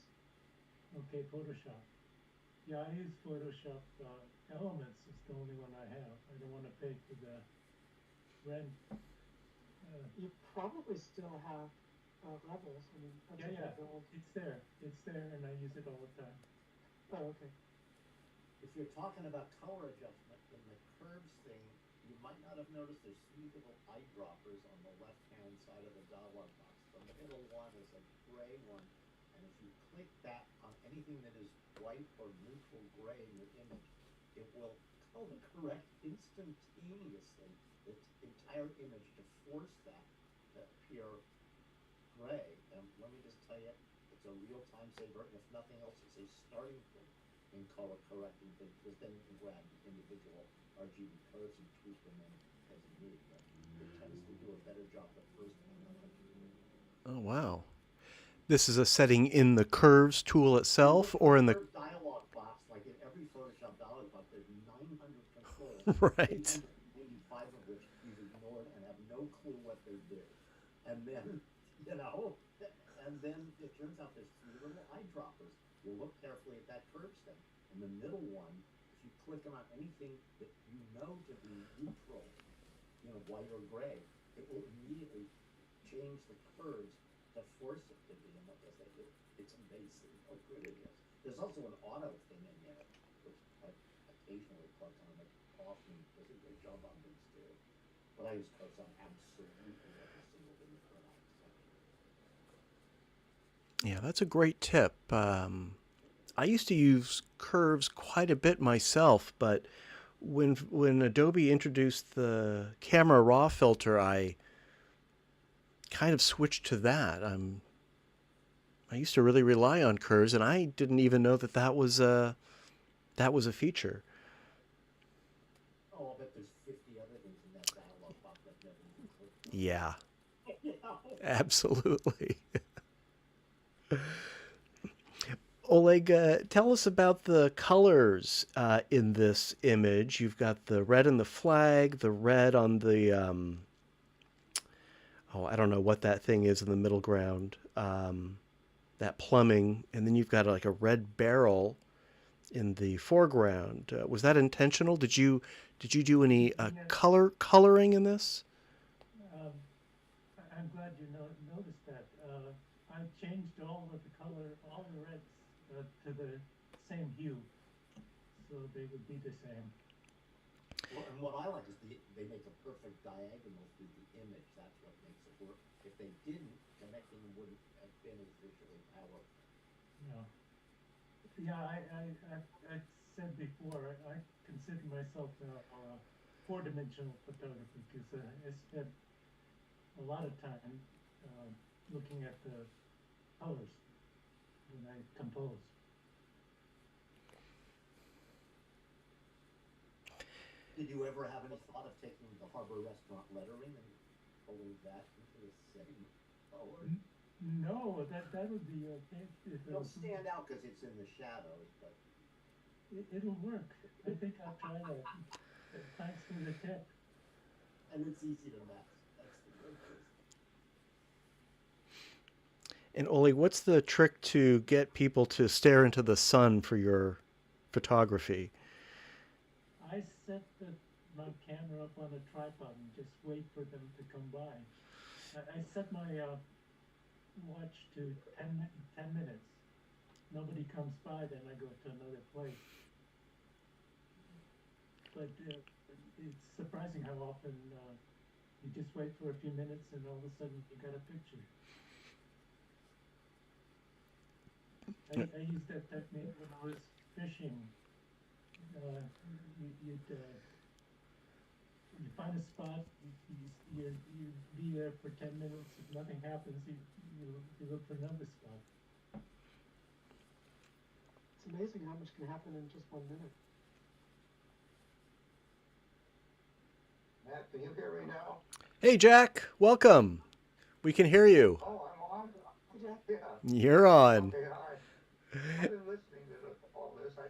okay? Photoshop. Yeah, I use Photoshop Elements. Is the only one I have. I don't want to pay for the rent. You probably still have levels. I mean, that's Yeah, a yeah, good build. it's there. It's there, and I use it all the time. Oh, okay. If you're talking about color adjustment in the curves thing, you might not have noticed there's three little eyedroppers on the left-hand side of the dialog box. The middle one is a gray one, and if you click that on anything that is white or neutral gray in your image, it will color correct instantaneously the entire image to force that to appear gray. And let me just tell you, it's a real time saver, and if nothing else, it's a starting point in color correcting things, because then you can grab the individual RGB curves and tweak them in as you need. But it tends to do a better job the first time than the oh wow, this is a setting in the curves tool you itself look in or the in the curve dialog box, like in every Photoshop dialog box, there's 900 controls, right. 895 of which you've ignored and have no clue what they do. And then, you know, and then it turns out there's three little eyedroppers. You look carefully at that curve stem. And the middle one, if you click on anything that you know to be neutral, you know, white or gray, it will immediately change the curves to force it to be. And like I say, it's amazing how good it is. There's also an auto thing in there, which I occasionally plug on, but often does a great job on these too. But I use curves on absolutely every single thing you put on. So. Yeah, that's a great tip. I used to use curves quite a bit myself, but when Adobe introduced the camera raw filter, I kind of switched to that. I used to really rely on curves, and I didn't even know that that was a feature. Oh, I'll bet there's 50 other things in that dialog box that never even clicked on. Yeah, You know? absolutely. Oleg, tell us about the colors in this image. You've got the red in the flag, the red on the oh, I don't know what that thing is in the middle ground. That plumbing, and then you've got like a red barrel in the foreground. Was that intentional? Did you do any Yeah, coloring in this? um, I'm glad you noticed that. I changed all of the color, all the reds to the same hue, so they would be the same. Well, and what I like is they make a perfect diagonal through the image. That's what makes it work. If they didn't, connecting them wouldn't have been as visually powerful. Yeah, yeah. I said before, I consider myself a four-dimensional photographer because I spent a lot of time uh, looking at the colors when I compose. Did you ever have any thought of taking the Harbor Restaurant lettering and pulling that into the same color? No, that would be okay. If it It'll was, stand out because it's in the shadows, but it'll work. I think I'll try that. Thanks for the tip. and it's easy to mess. That's the good news. And Oli, what's the trick to get people to stare into the sun for your photography? I set my camera up on a tripod and just wait for them to come by. I set my watch to 10 minutes. Nobody comes by, then I go to another place. But it's surprising how often you just wait for a few minutes and all of a sudden you got a picture. I used that technique when I was fishing. You'd you find a spot, you'd be there for 10 minutes. If nothing happens, you look for another spot. It's amazing how much can happen in just 1 minute. Matt, can you hear me now? Hey, Jack, welcome. We can hear you. Oh, I'm on. Hey, Jack. Yeah. You're on. Okay, hi. I've been listening to all this. I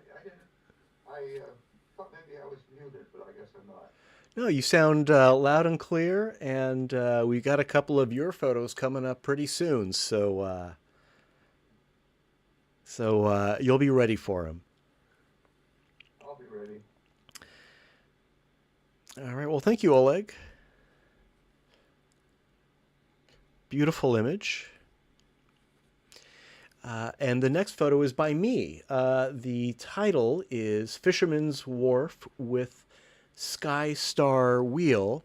thought maybe I was muted, but I guess I'm not. No, you sound loud and clear, and we got a couple of your photos coming up pretty soon, so you'll be ready for them. I'll be ready. All right. Well, thank you, Oleg. Beautiful image. And the next photo is by me. The title is Fisherman's Wharf with Sky Star Wheel.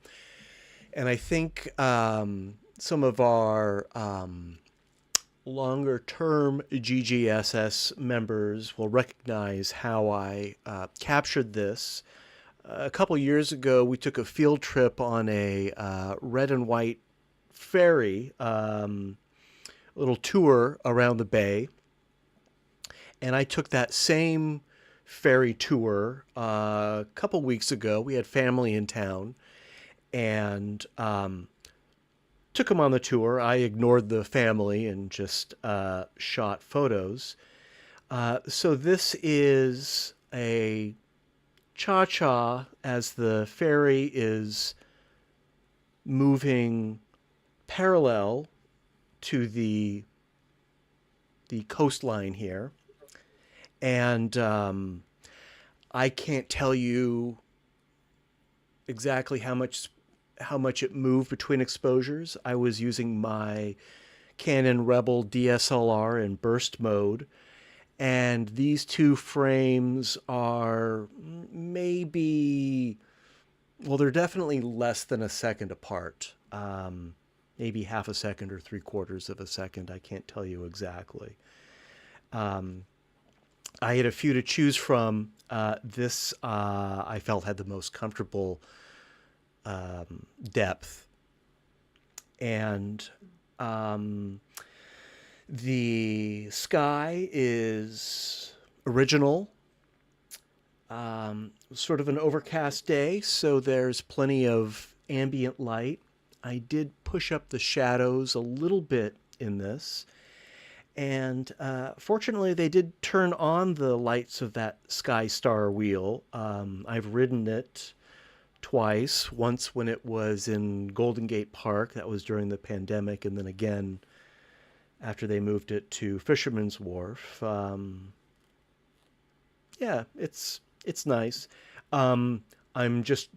And I think some of our longer term GGSS members will recognize how I captured this. A couple years ago, we took a field trip on a red and white ferry, little tour around the bay. And I took that same ferry tour a couple weeks ago. We had family in town and took them on the tour. I ignored the family and just shot photos. So this is a cha-cha as the ferry is moving parallel to the coastline here. And I can't tell you exactly how much it moved between exposures. I was using my Canon Rebel DSLR in burst mode, and these two frames are maybe, well, they're definitely less than a second apart. Maybe half a second or 3/4 of a second. I can't tell you exactly. I had a few to choose from. This I felt had the most comfortable depth. And the sky is original. Sort of an overcast day, so there's plenty of ambient light. I did push up the shadows a little bit in this. And fortunately, they did turn on the lights of that Sky Star wheel. I've ridden it twice. Once when it was in Golden Gate Park, that was during the pandemic, and then again after they moved it to Fisherman's Wharf. Yeah, it's nice. I'm just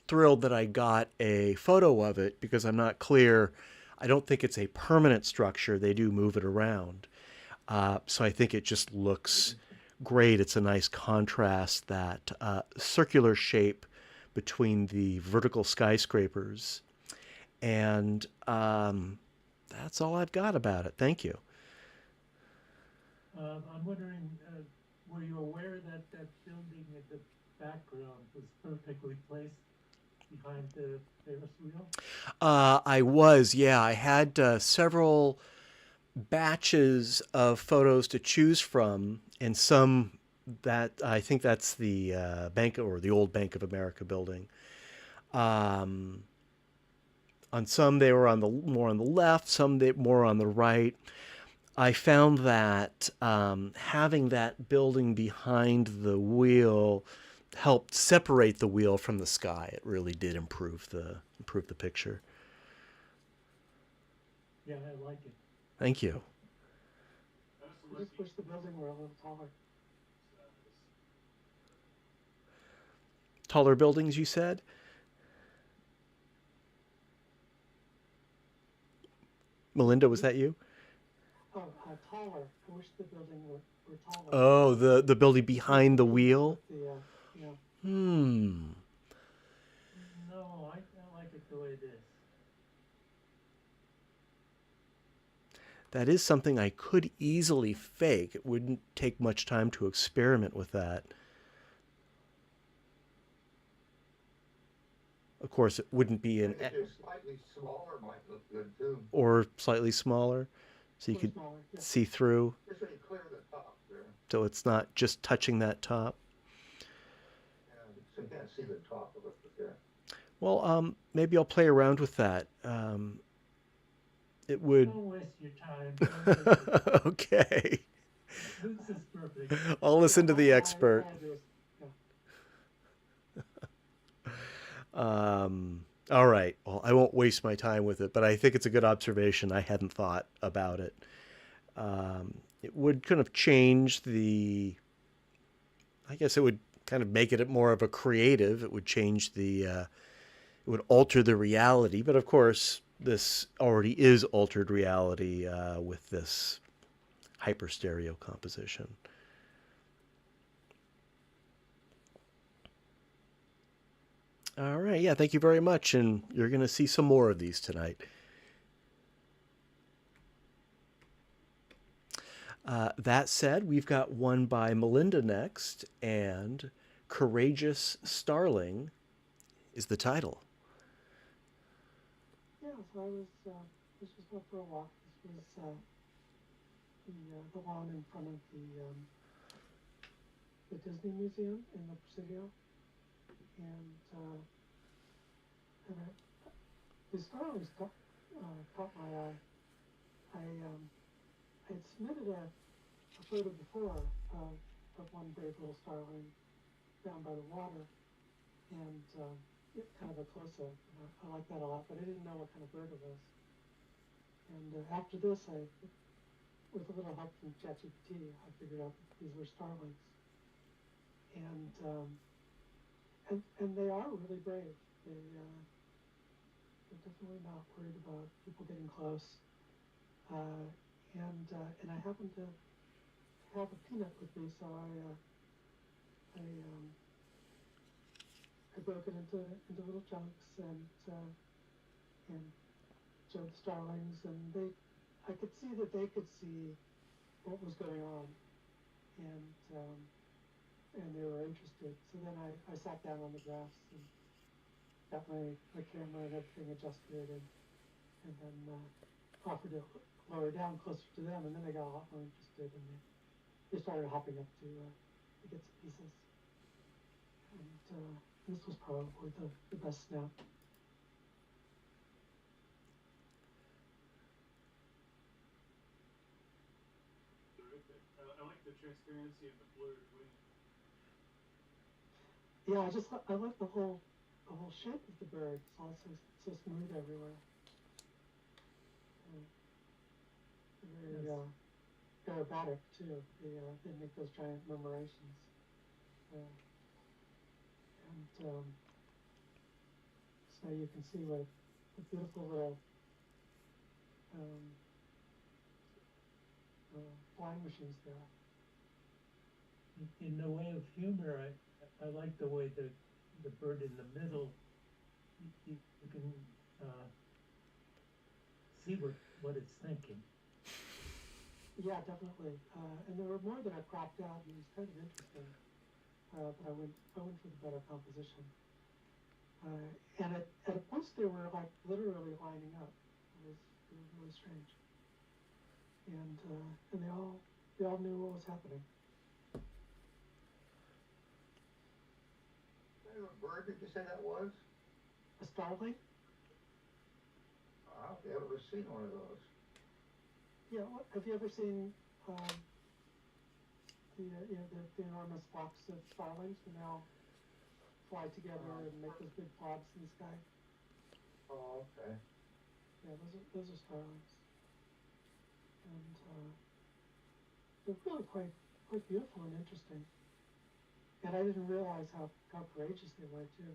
thrilled that I got a photo of it because I'm not clear. I don't think it's a permanent structure. They do move it around. So I think it just looks great. It's a nice contrast, that circular shape between the vertical skyscrapers. And that's all I've got about it. Thank you. I'm wondering, were you aware that that building in the background was perfectly placed behind the Ferris wheel? I was, yeah. I had several batches of photos to choose from, and some that I think that's the Bank or the old Bank of America building. On some, they were on the more on the left, some they more on the right. I found that having that building behind the wheel helped separate the wheel from the sky. It really did improve the picture. Yeah, I like it. Thank you. I also I like just wish the building were a little taller. Taller buildings, you said? Melinda, was that you? Oh, taller. I wish the building were taller. Oh, the building behind the wheel? With the, yeah. Hmm. No, I like it the way it is. That is something I could easily fake. It wouldn't take much time to experiment with that. Of course, it wouldn't be I an think they're slightly smaller might look good too. or slightly smaller, so you Or could smaller, yeah. see through, Just so you clear the top there. so it's not just touching that top. Yeah, so you can't see the top of it, but there. Well, maybe I'll play around with that. It would. Don't waste your time. Don't waste your time. Okay. This is perfect. I'll listen to the I expert. agree. Yeah. All right. Well, I won't waste my time with it, but I think it's a good observation. I hadn't thought about it. It would kind of change the. I guess it would kind of make it more of a creative. It would change the. It would alter the reality, but of course, this already is altered reality with this hyper stereo composition. All right. Yeah. Thank you very much. And you're going to see some more of these tonight. That said, we've got one by Melinda next, and Courageous Starling is the title. Yeah, so this was not for a walk. This was the lawn in front of the Disney Museum in the Presidio. And the starlings caught my eye. I had submitted a photo before of one brave little starling down by the water, and kind of a close-up. I like that a lot, but I didn't know what kind of bird it was. And after this, with a little help from ChatGPT, I figured out that these were starlings. And they are really brave. They're definitely not worried about people getting close. And I happen to have a peanut with me, so I broke it into little chunks and showed the starlings, and I could see that they could see what was going on, and they were interested. So then I sat down on the grass and got my camera and everything adjusted, and then offered to lower down closer to them, and then they got a lot more interested, and they started hopping up to get some pieces. And this was probably the best snap. Terrific. I like the transparency of the blurred wing. Yeah, I like the whole shape of the bird. It's all so smooth everywhere. Very Yes. aerobatic too. They make those giant murmurations. And so you can see what beautiful little flying machines there are. In the way of humor, I like the way the bird in the middle, you can see what it's thinking. Yeah, definitely. And there were more that I cropped out, and it was kind of interesting. But I went for the better composition. And at a point they were like literally lining up. It was really strange. And they all knew what was happening. What bird did you say that was? A starling? Wow, I've never seen one of those. Yeah, have you ever seen the enormous flocks of starlings who now fly together and make those big blobs in the sky? Oh, okay. Yeah, those are starlings, and they're really quite beautiful and interesting. And I didn't realize how courageous they were too.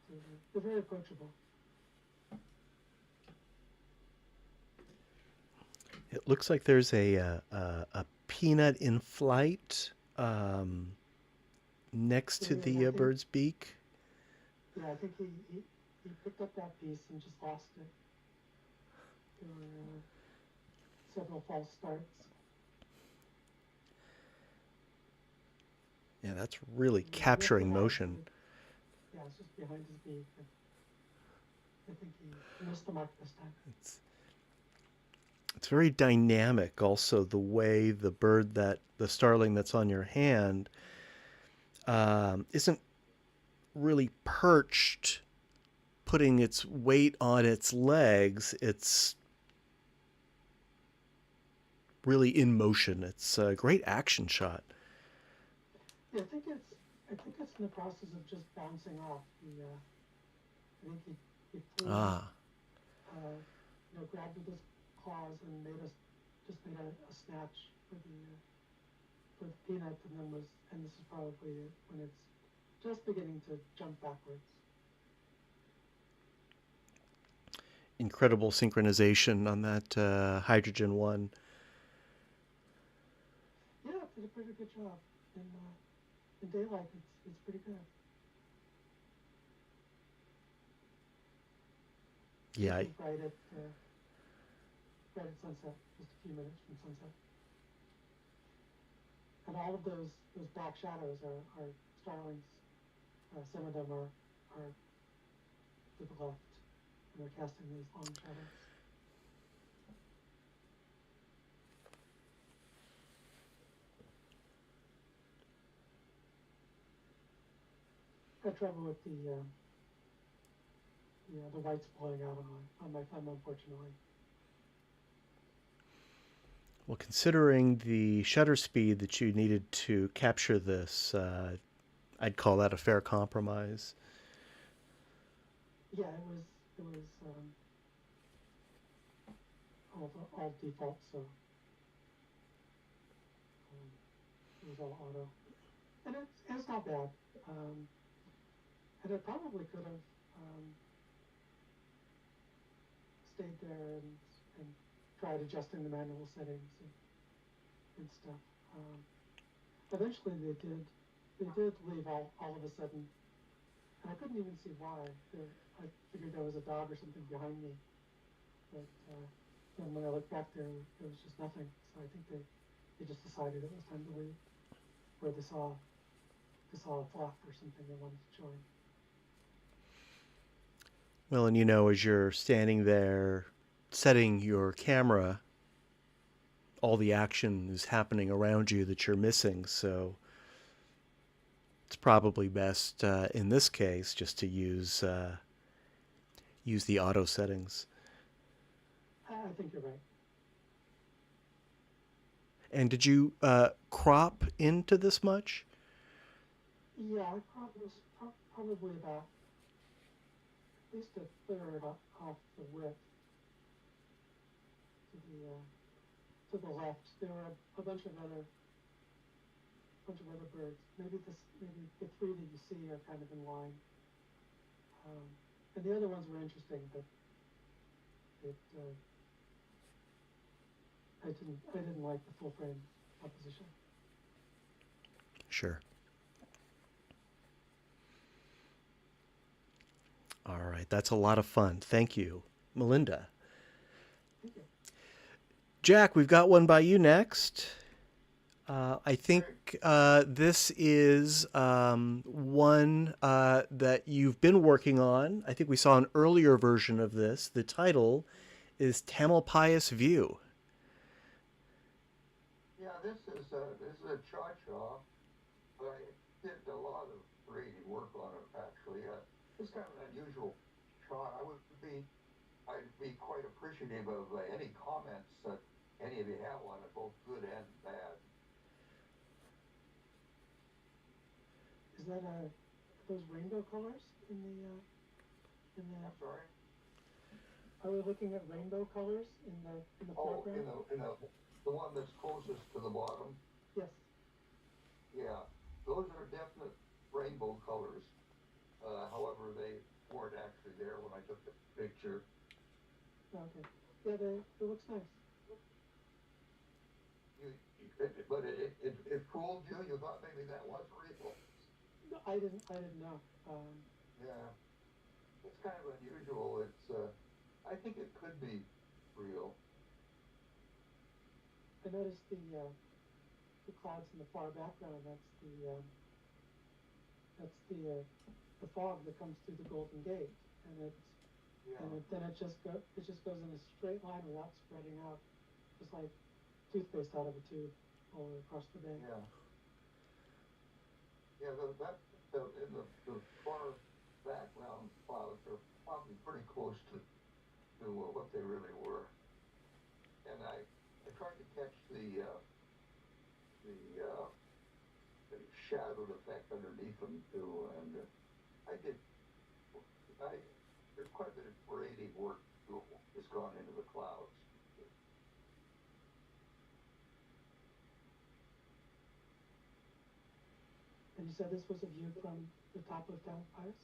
So they're very approachable. It looks like there's a peanut in flight next to Yeah, and the bird's beak. I think he picked up that piece and just lost it. There were several false starts. Yeah, that's really And capturing lifted out, motion. yeah, it's just behind his beak. I think he missed the mark this time. It's very dynamic also, the way the starling that's on your hand isn't really perched, putting its weight on its legs. It's really in motion. It's a great action shot. Yeah, I think it's in the process of just bouncing off. I think he flew, Ah, grabbed with his claws and just made a snatch for the peanut, and this is probably it, when it's just beginning to jump backwards. incredible synchronization on that hydrogen one. Yeah, it did a pretty good job. In daylight, it's pretty good. Yeah, This is right at sunset, just a few minutes from sunset. And all of those black shadows are starlings. Some of them are to the left, and they're casting these long shadows. Got trouble with the whites blowing out on my thumb, unfortunately. well, considering the shutter speed that you needed to capture this, I'd call that a fair compromise. Yeah, it was all default, so it was all auto, and it's not bad. And I probably could have stayed there and tried adjusting the manual settings and stuff. Eventually, they did leave all of a sudden, and I couldn't even see why. I figured there was a dog or something behind me, but then when I looked back there was just nothing. So I think they just decided it was time to leave, or they saw a flock or something they wanted to join. Well, and as you're standing there setting your camera, all the action is happening around you that you're missing. So it's probably best in this case just to use the auto settings. I think you're right. And did you crop into this much? Yeah, I was probably about at least a third off the width to the left. There were a bunch of other birds. Maybe the three that you see are kind of in line, and the other ones were interesting, but I didn't like the full frame composition. Sure. All right, that's a lot of fun. Thank you, Melinda. Thank you. Jack, we've got one by you next. I think this is one that you've been working on. I think we saw an earlier version of this. The title is Tamalpais View. Yeah, this is a cha-cha, but I did a lot of 3D work on it actually. It's kind of an unusual shot. I'd be quite appreciative of any comments that any of you have on it, both good and bad. Is that those rainbow colors in the? I'm sorry? Are we looking at rainbow colors in the Oh, foreground? the one that's closest to the bottom. Yes. Yeah, those are definite rainbow colors. However, they weren't actually there when I took the picture. Okay. Yeah, it looks nice. But it fooled you. You thought maybe that was real. No, I didn't know. Yeah, it's kind of unusual. I think it could be real. I noticed the clouds in the far background. That's the fog that comes through the Golden Gate, and Yeah. then it just goes in a straight line without spreading out, just like toothpaste out of a tube all the way across the bay. Yeah. Yeah. In the far background clouds are probably pretty close to what they really were. And I tried to catch the shadowed effect underneath them too, and I did. There's quite a bit of creative work that's gone into the clouds. And you said this was a view from the top of Tamalpais?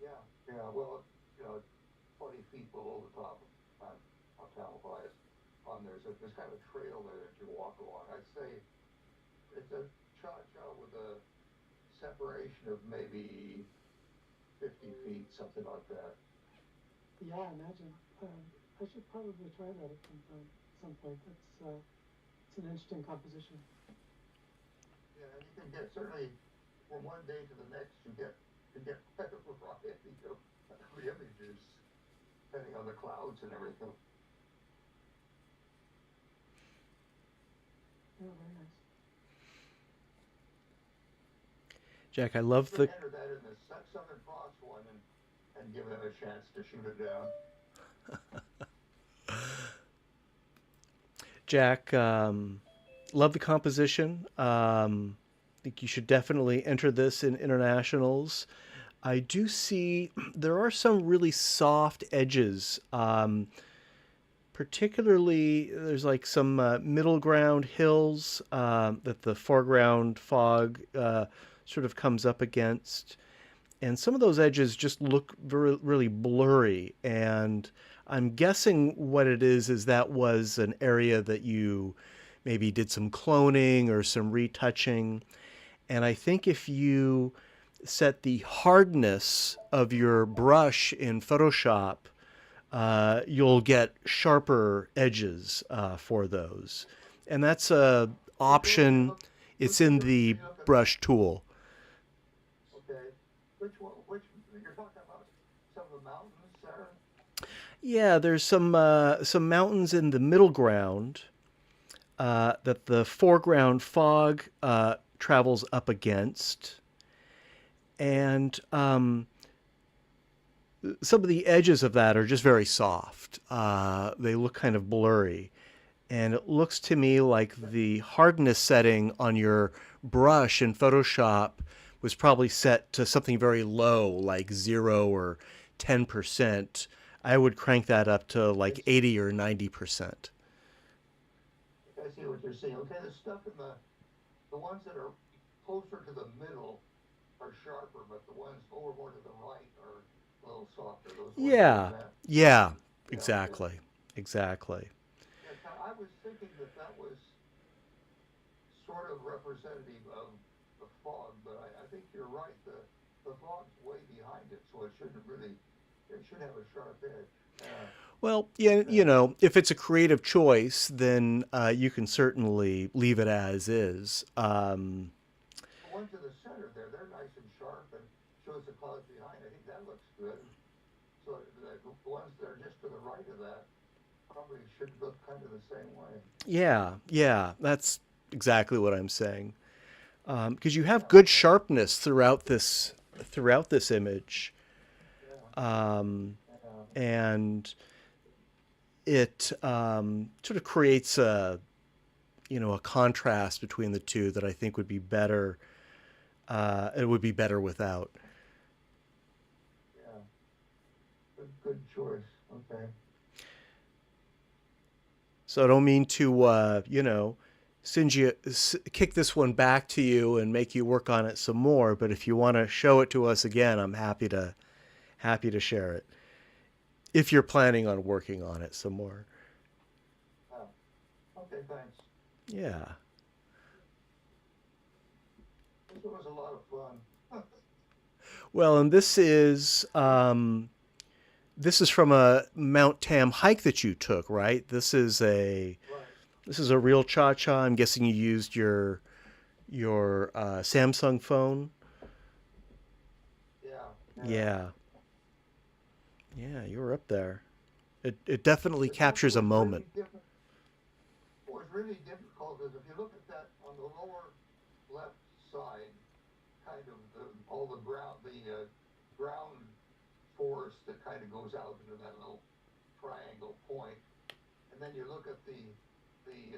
Yeah, yeah. Well, 20 feet below the top of Tamalpais, there's kind of a trail there that you walk along. I'd say it's a cha-cha with a separation of maybe 50 feet, something like that. Yeah, I imagine. I should probably try that at some point. It's an interesting composition. Yeah, and you can get certainly from one day to the next, you get quite a variety of images, depending on the clouds and everything. Yeah, very nice. Jack, I love You the. can enter that in the Southern Cross one and give them a chance to shoot it down. Jack, love the composition. I think you should definitely enter this in internationals. I do see there are some really soft edges. Particularly, there's like some middle ground hills that the foreground fog sort of comes up against. And some of those edges just look really blurry. And I'm guessing what it is that was an area that you maybe did some cloning or some retouching. And I think if you set the hardness of your brush in Photoshop, you'll get sharper edges for those. And that's a option. It's in the brush tool. Okay. Which you're talking about some of the mountains there? Yeah, there's some mountains in the middle ground that the foreground fog travels up against, and some of the edges of that are just very soft. They look kind of blurry. And it looks to me like the hardness setting on your brush in Photoshop was probably set to something very low, like 0 or 10%. I would crank that up to like 80 or 90%. I see what you're saying. Okay, the stuff in the ones that are closer to the middle are sharper, but the ones over more to the right are a little softer. Those ones Yeah, like that. yeah, Yeah, exactly, exactly. yeah, I was thinking that was sort of representative of the fog, but I think you're right. The fog's way behind it, so it should have a sharp edge. Well, yeah, if it's a creative choice, then you can certainly leave it as is. The ones to the center there, they're nice and sharp and shows the clouds behind. I think that looks good. So the ones that are just to the right of that probably should look kind of the same way. Yeah, that's exactly what I'm saying. Because you have good sharpness throughout this image. Yeah. and it sort of creates a contrast between the two that I think would be better. It would be better without. Yeah. Good choice. Okay. So I don't mean to kick this one back to you and make you work on it some more. But if you want to show it to us again, I'm happy to share it. If you're planning on working on it some more. Oh, okay, thanks. Yeah. This was a lot of fun. Well, and this is from a Mount Tam hike that you took, right? Right. This is a real cha-cha. I'm guessing you used your Samsung phone. Yeah. Yeah. Yeah, you were up there. It definitely captures a moment. What was really difficult is if you look at that on the lower left side, kind of all the ground forest that kind of goes out into that little triangle point, and then you look at the sea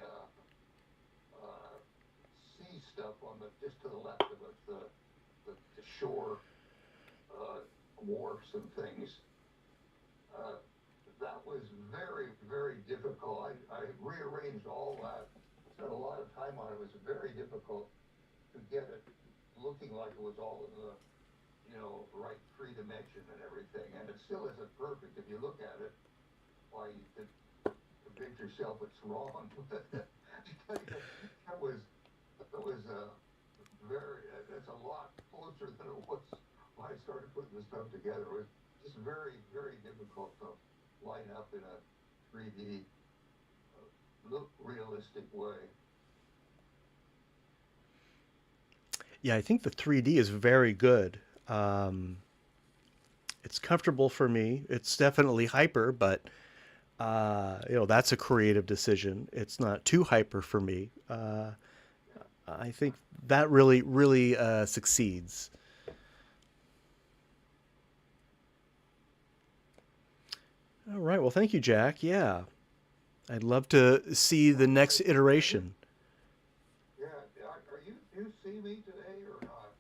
stuff on the just to the left of it, the shore wharfs and things. Uh, that was very, very difficult. I rearranged all that, spent a lot of time on it. It was very difficult to get it looking like it was all in the, right three dimension and everything. And it still isn't perfect. If you look at it, why you could convince yourself it's wrong. that was, that's a lot closer than it was when I started putting this stuff together. It was just very, very difficult to line up in a 3D, look realistic way. Yeah, I think the 3D is very good. It's comfortable for me. It's definitely hyper, but that's a creative decision. It's not too hyper for me. I think that really, really succeeds. All right. Well, thank you, Jack. Yeah, I'd love to see the next iteration. Yeah, do you see me today or not?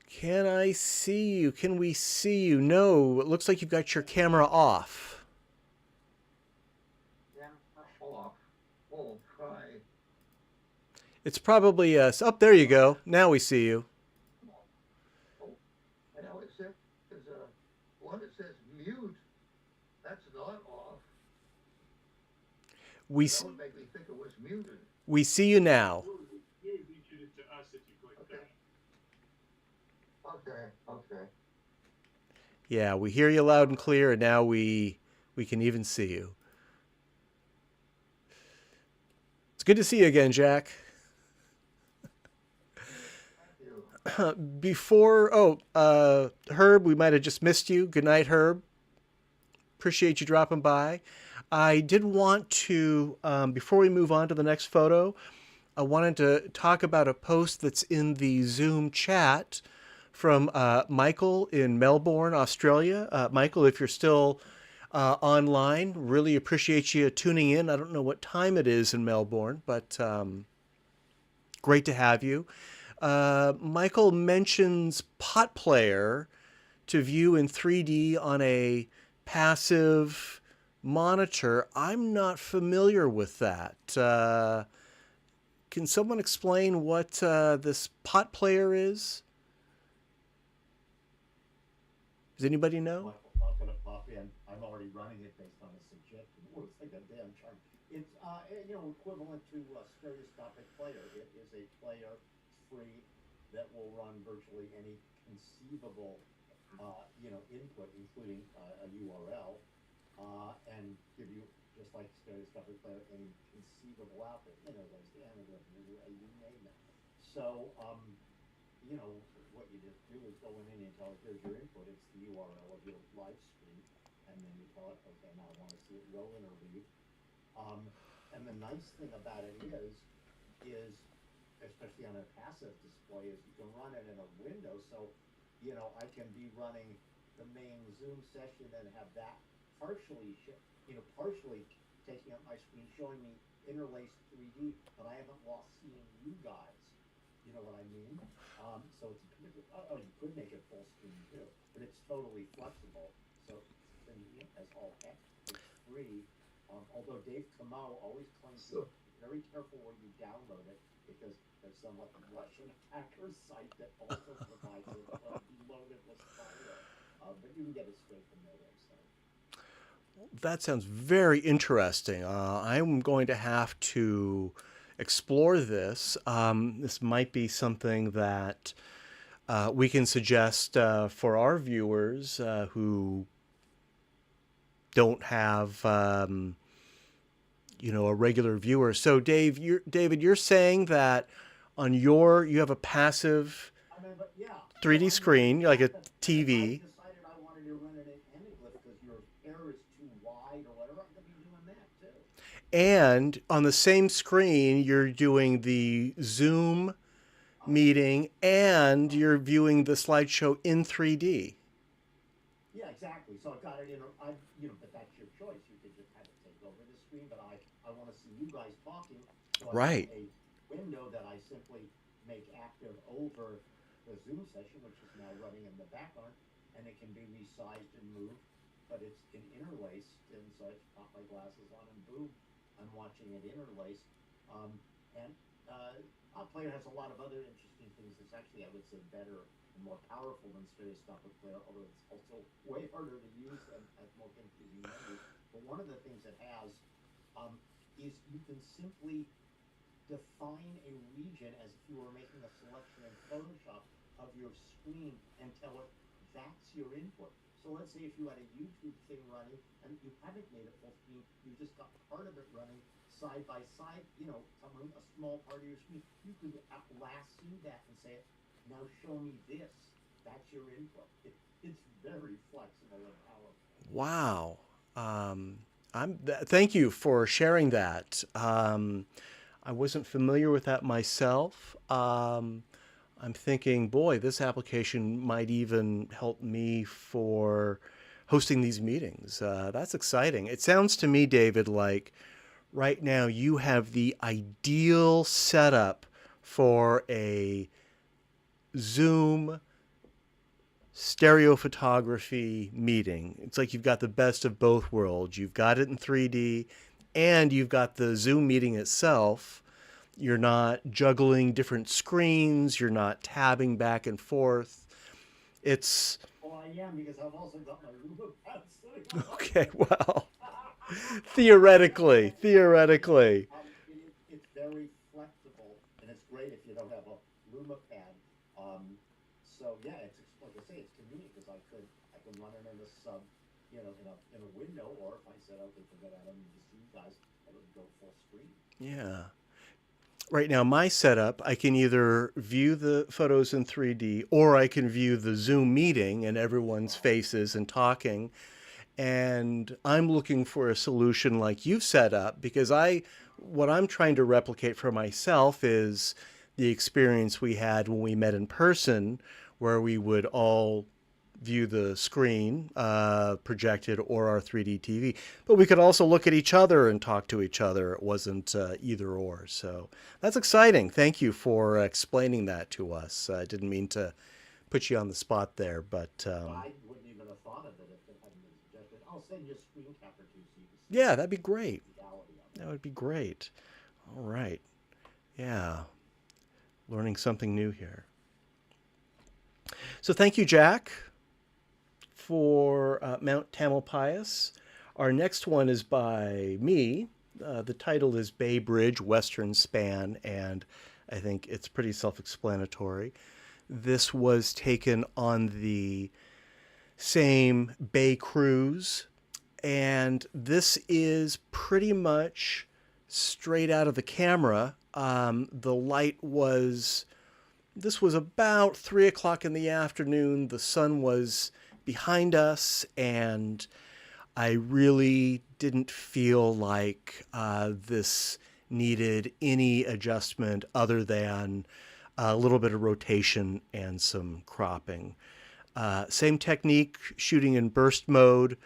Can I see you? Can we see you? No, it looks like you've got your camera off. Yeah, off. Oh, try. It's probably us. Up there you go. Now we see you. Oh, and now it says, one that says mute. That's not off. We That would make me think it was muted. we see you now. You would be muted to us if you click Okay. Okay. Yeah, we hear you loud and clear, and now we can even see you. It's good to see you again, Jack. Thank you. Herb, we might have just missed you. Good night, Herb. Appreciate you dropping by. I did want to, before we move on to the next photo, I wanted to talk about a post that's in the Zoom chat from Michael in Melbourne, Australia. Michael, if you're still online, really appreciate you tuning in. I don't know what time it is in Melbourne, but great to have you. Michael mentions Pot Player to view in 3D on a passive monitor. I'm not familiar with that. Can someone explain what this Pot Player is? Does anybody know? Michael, I'm going to pop in. I'm already running it based on a suggestion. What was like a damn charm? It's equivalent to a stereoscopic player. It is a player free that will run virtually any conceivable input, including a URL, and give you, just like stereoscopic player, any conceivable output. There's the anagram, you name it. So, what you just do is go in and you tell it, here's your input, it's the URL of your live stream, and then you tell it, okay, now I want to see it roll in or leave. And the nice thing about it is especially on a passive display, is you can run it in a window. So, I can be running the main Zoom session and have that partially, partially taking up my screen, showing me interlaced 3D, but I haven't lost seeing you guys. You know what I mean? So it's you could make it full screen too, but it's totally flexible. So as all heck, it's free. Although Dave Kamau always claims to be very careful when you download it because there's some like Russian hacker site that also provides a loadedless file. But you can get it straight from their website. That sounds very interesting. I'm going to have to explore this. This might be something that we can suggest for our viewers who don't have, a regular viewer. So, David, you're saying that on you have a passive 3D screen, like a TV. I decided I wanted to run it in Anaglyph because your hair is too wide or whatever. I could be doing that too. And on the same screen, you're doing the Zoom meeting and you're viewing the slideshow in 3D. Yeah, exactly. So I've got it in, but that's your choice. You could just have it take over the screen, but I want to see you guys talking. So Right. I have a window that I simply make active over the Zoom session, which is now running in the background, and it can be resized and moved, but it's interlaced, and so I pop my glasses on and boom, I'm watching it interlaced. Player has a lot of other interesting things. It's actually, I would say, better and more powerful than Stereoscopic Player, although it's also way harder to use and has more confusing menus. But one of the things it has is you can simply define a region as if you were making a selection in Photoshop of your screen and tell it that's your input. So let's say if you had a YouTube thing running and you haven't made it full screen, you just got part of it running side by side, covering a small part of your screen. You could lasso that and say, now show me this. That's your input. It's very flexible and powerful. Wow. Thank you for sharing that. I wasn't familiar with that myself. I'm thinking, boy, this application might even help me for hosting these meetings. That's exciting. It sounds to me, David, like right now you have the ideal setup for a Zoom stereo photography meeting. It's like you've got the best of both worlds. You've got it in 3D and you've got the Zoom meeting itself. You're not juggling different screens. You're not tabbing back and forth. It's... Well, I am because I've also got my Lume Pad sitting on. Okay, well, theoretically. It's very flexible, and it's great if you don't have a Lume Pad. So yeah, it's like I say, it's convenient because I can run it in a sub, in a window, or if I said, okay, forget it, I don't need to see you guys, I would go full screen. Yeah. Right now, my setup, I can either view the photos in 3D or I can view the Zoom meeting and everyone's faces and talking. And I'm looking for a solution like you've set up because what I'm trying to replicate for myself is the experience we had when we met in person, where we would all view the screen projected or our 3D TV. But we could also look at each other and talk to each other. It wasn't either or. So that's exciting. Thank you for explaining that to us. I didn't mean to put you on the spot there, but... I wouldn't even have thought of it if it hadn't been suggested. I'll send you a screen cap or two so you can see yeah, that'd be great. the reality of it. That would be great. All right. Yeah. Learning something new here. So thank you, Jack, for Mount Tamalpais. Our next one is by me. The title is Bay Bridge Western Span, and I think it's pretty self-explanatory. This was taken on the same Bay cruise, and this is pretty much straight out of the camera. The light was... This was about 3 o'clock in the afternoon. The sun was behind us, and I really didn't feel like this needed any adjustment other than a little bit of rotation and some cropping. Same technique, shooting in burst mode.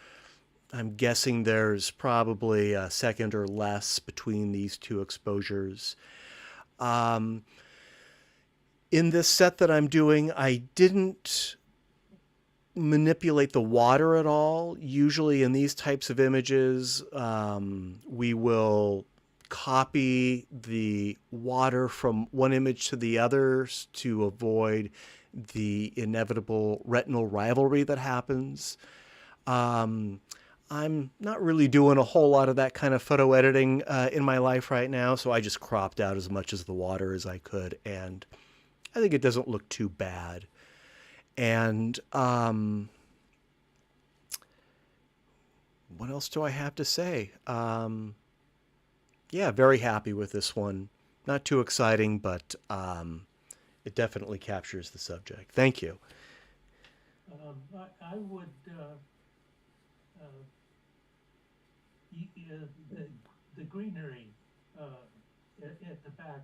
I'm guessing there's probably a second or less between these two exposures. In this set that I'm doing, I didn't manipulate the water at all. Usually in these types of images, we will copy the water from one image to the other to avoid the inevitable retinal rivalry that happens. I'm not really doing a whole lot of that kind of photo editing in my life right now, so I just cropped out as much of the water as I could, and I think it doesn't look too bad. And what else do I have to say? Yeah, very happy with this one. Not too exciting, but it definitely captures the subject. Thank you. I would, the greenery at the back,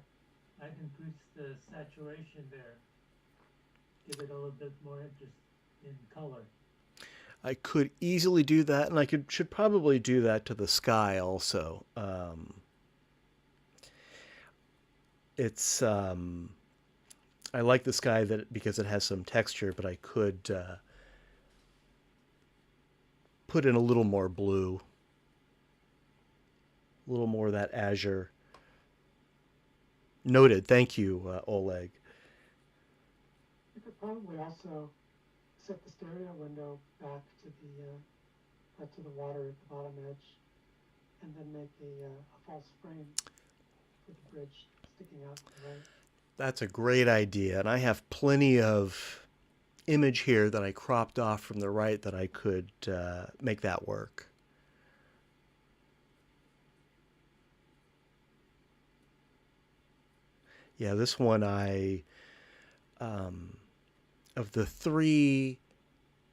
I'd increase the saturation there. Give it a little bit more interest in color. I could easily do that, and I should probably do that to the sky also. It's I like the sky because it has some texture, but I could put in a little more blue, a little more of that azure. Noted. Thank you, Oleg. You could probably also set the stereo window back to the water at the bottom edge, and then make a false frame for the bridge sticking out to the right. That's a great idea, and I have plenty of image here that I cropped off from the right that I could make that work. Yeah, this one of the 3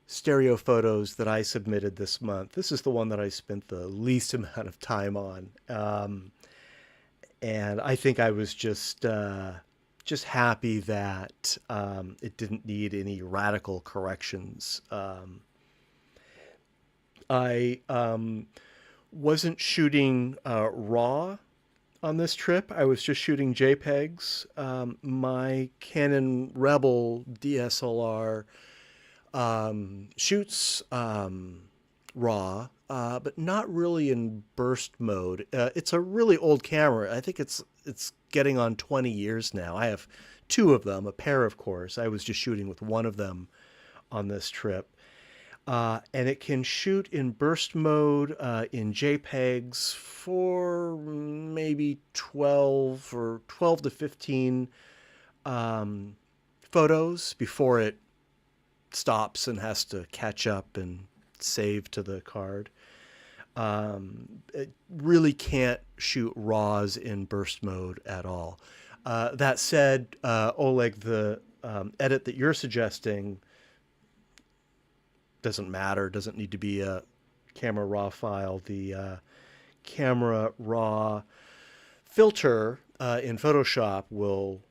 stereo photos that I submitted this month, this is the one that I spent the least amount of time on. And I think I was just happy that it didn't need any radical corrections. I wasn't shooting RAW on this trip. I was just shooting JPEGs. My Canon Rebel DSLR shoots RAW, but not really in burst mode. It's a really old camera. I think it's getting on 20 years now. I have 2 of them, a pair, of course. I was just shooting with one of them on this trip. And it can shoot in burst mode in JPEGs for maybe 12 to 15 photos before it stops and has to catch up and save to the card. It really can't shoot RAWs in burst mode at all. That said, Oleg, the edit that you're suggesting doesn't matter, doesn't need to be a camera raw file. The camera raw filter in Photoshop will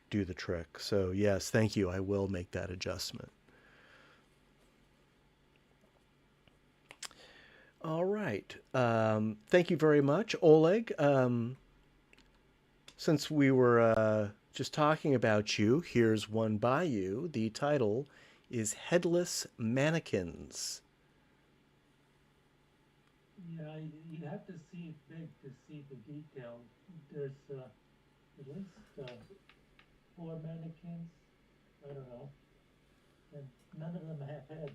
do the trick. So yes, thank you. I will make that adjustment. All right. Thank you very much, Oleg. Since we were just talking about you, here's one by you. The title is Headless Mannequins. Yeah, you have to see it big to see the detail. There's at least 4 mannequins. I don't know. And none of them have heads.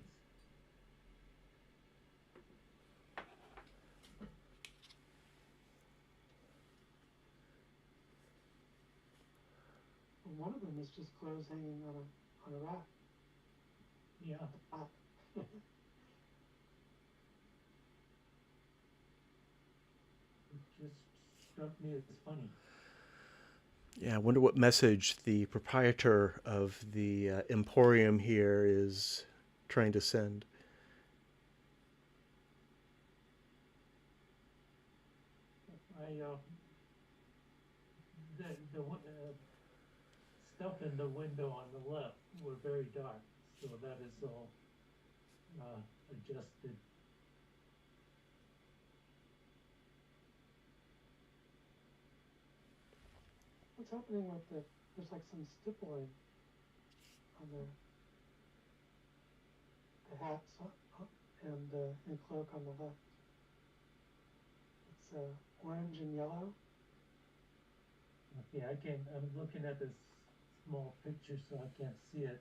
One of them is just clothes hanging on a rack. Yeah. It just struck me as funny. Yeah, I wonder what message the proprietor of the Emporium here is trying to send. The stuff in the window on the left were very dark, so that is all adjusted. What's happening with there's like some stippling on the hats and cloak on the left. It's orange and yellow. Okay, I'm looking at this small picture, so I can't see it.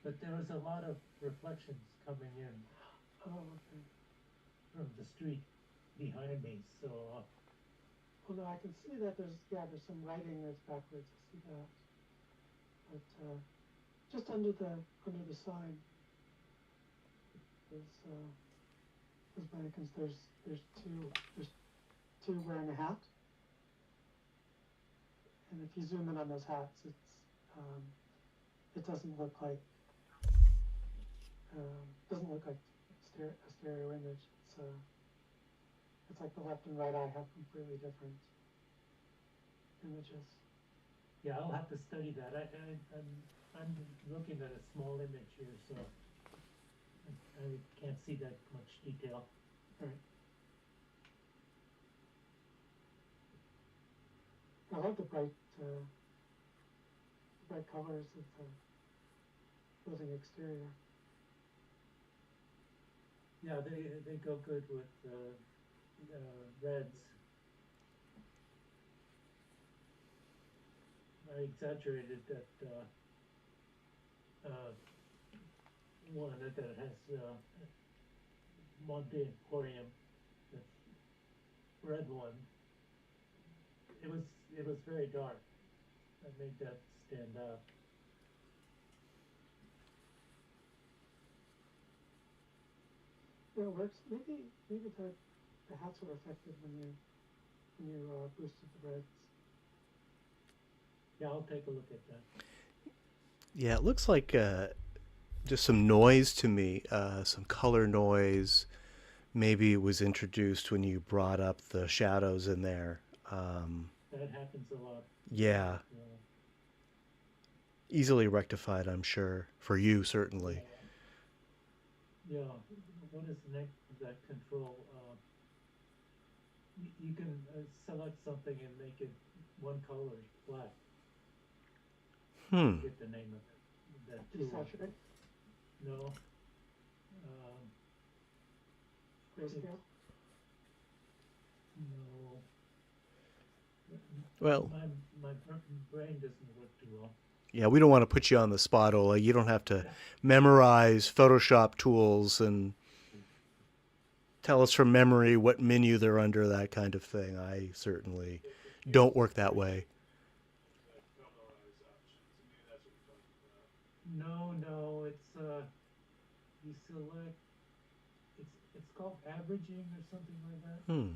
But there was a lot of reflections coming in Oh, okay. from the street behind me, so Well, no, I can see that there's some writing that's backwards. I see that. But just under the sign, those mannequins. There's two wearing a hat, and if you zoom in on those hats, it doesn't look like a stereo image. It's like the left and right eye have completely different images. yeah, I'll have to study that. I'm looking at a small image here, so I can't see that much detail. Right. I love the bright colors of the building exterior. Yeah, they go good with reds. I exaggerated that one that has Monte Emporium, the red one. It was very dark. I made that stand out. Yeah, it works. Maybe the hats were affected when you boosted the reds. Yeah, I'll take a look at that. Yeah, it looks like just some noise to me, some color noise. Maybe it was introduced when you brought up the shadows in there. That happens a lot. Yeah, easily rectified, I'm sure, for you certainly. Yeah. What is the name of that control? You can select something and make it one color flat. Hmm. Get the name of it. That tool. Desaturate, No. grayscale. No. Well, My brain doesn't work too well. yeah, we don't want to put you on the spot, Ola. You don't have to memorize Photoshop tools and tell us from memory what menu they're under, that kind of thing. I certainly don't work that way. Memorize options, and maybe that's what you're talking about. No, it's you select. It's called averaging or something like that. Hmm.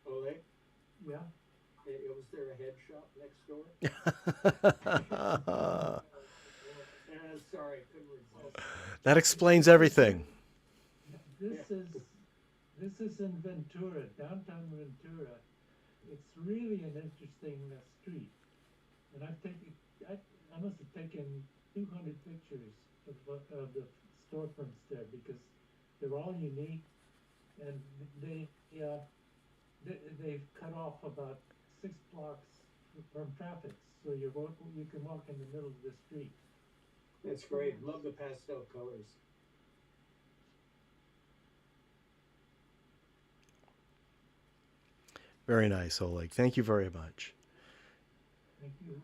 Ole, Yeah. was there a head shop next door? Sorry, couldn't resist. That explains everything. This is in Ventura, downtown Ventura. It's really an interesting street, and I must have taken 200 pictures of the storefronts there because they're all unique, and they've cut off about 6 blocks from traffic, so you can walk in the middle of the street. That's great. Love the pastel colors. Very nice, Oleg. Thank you very much. Thank you.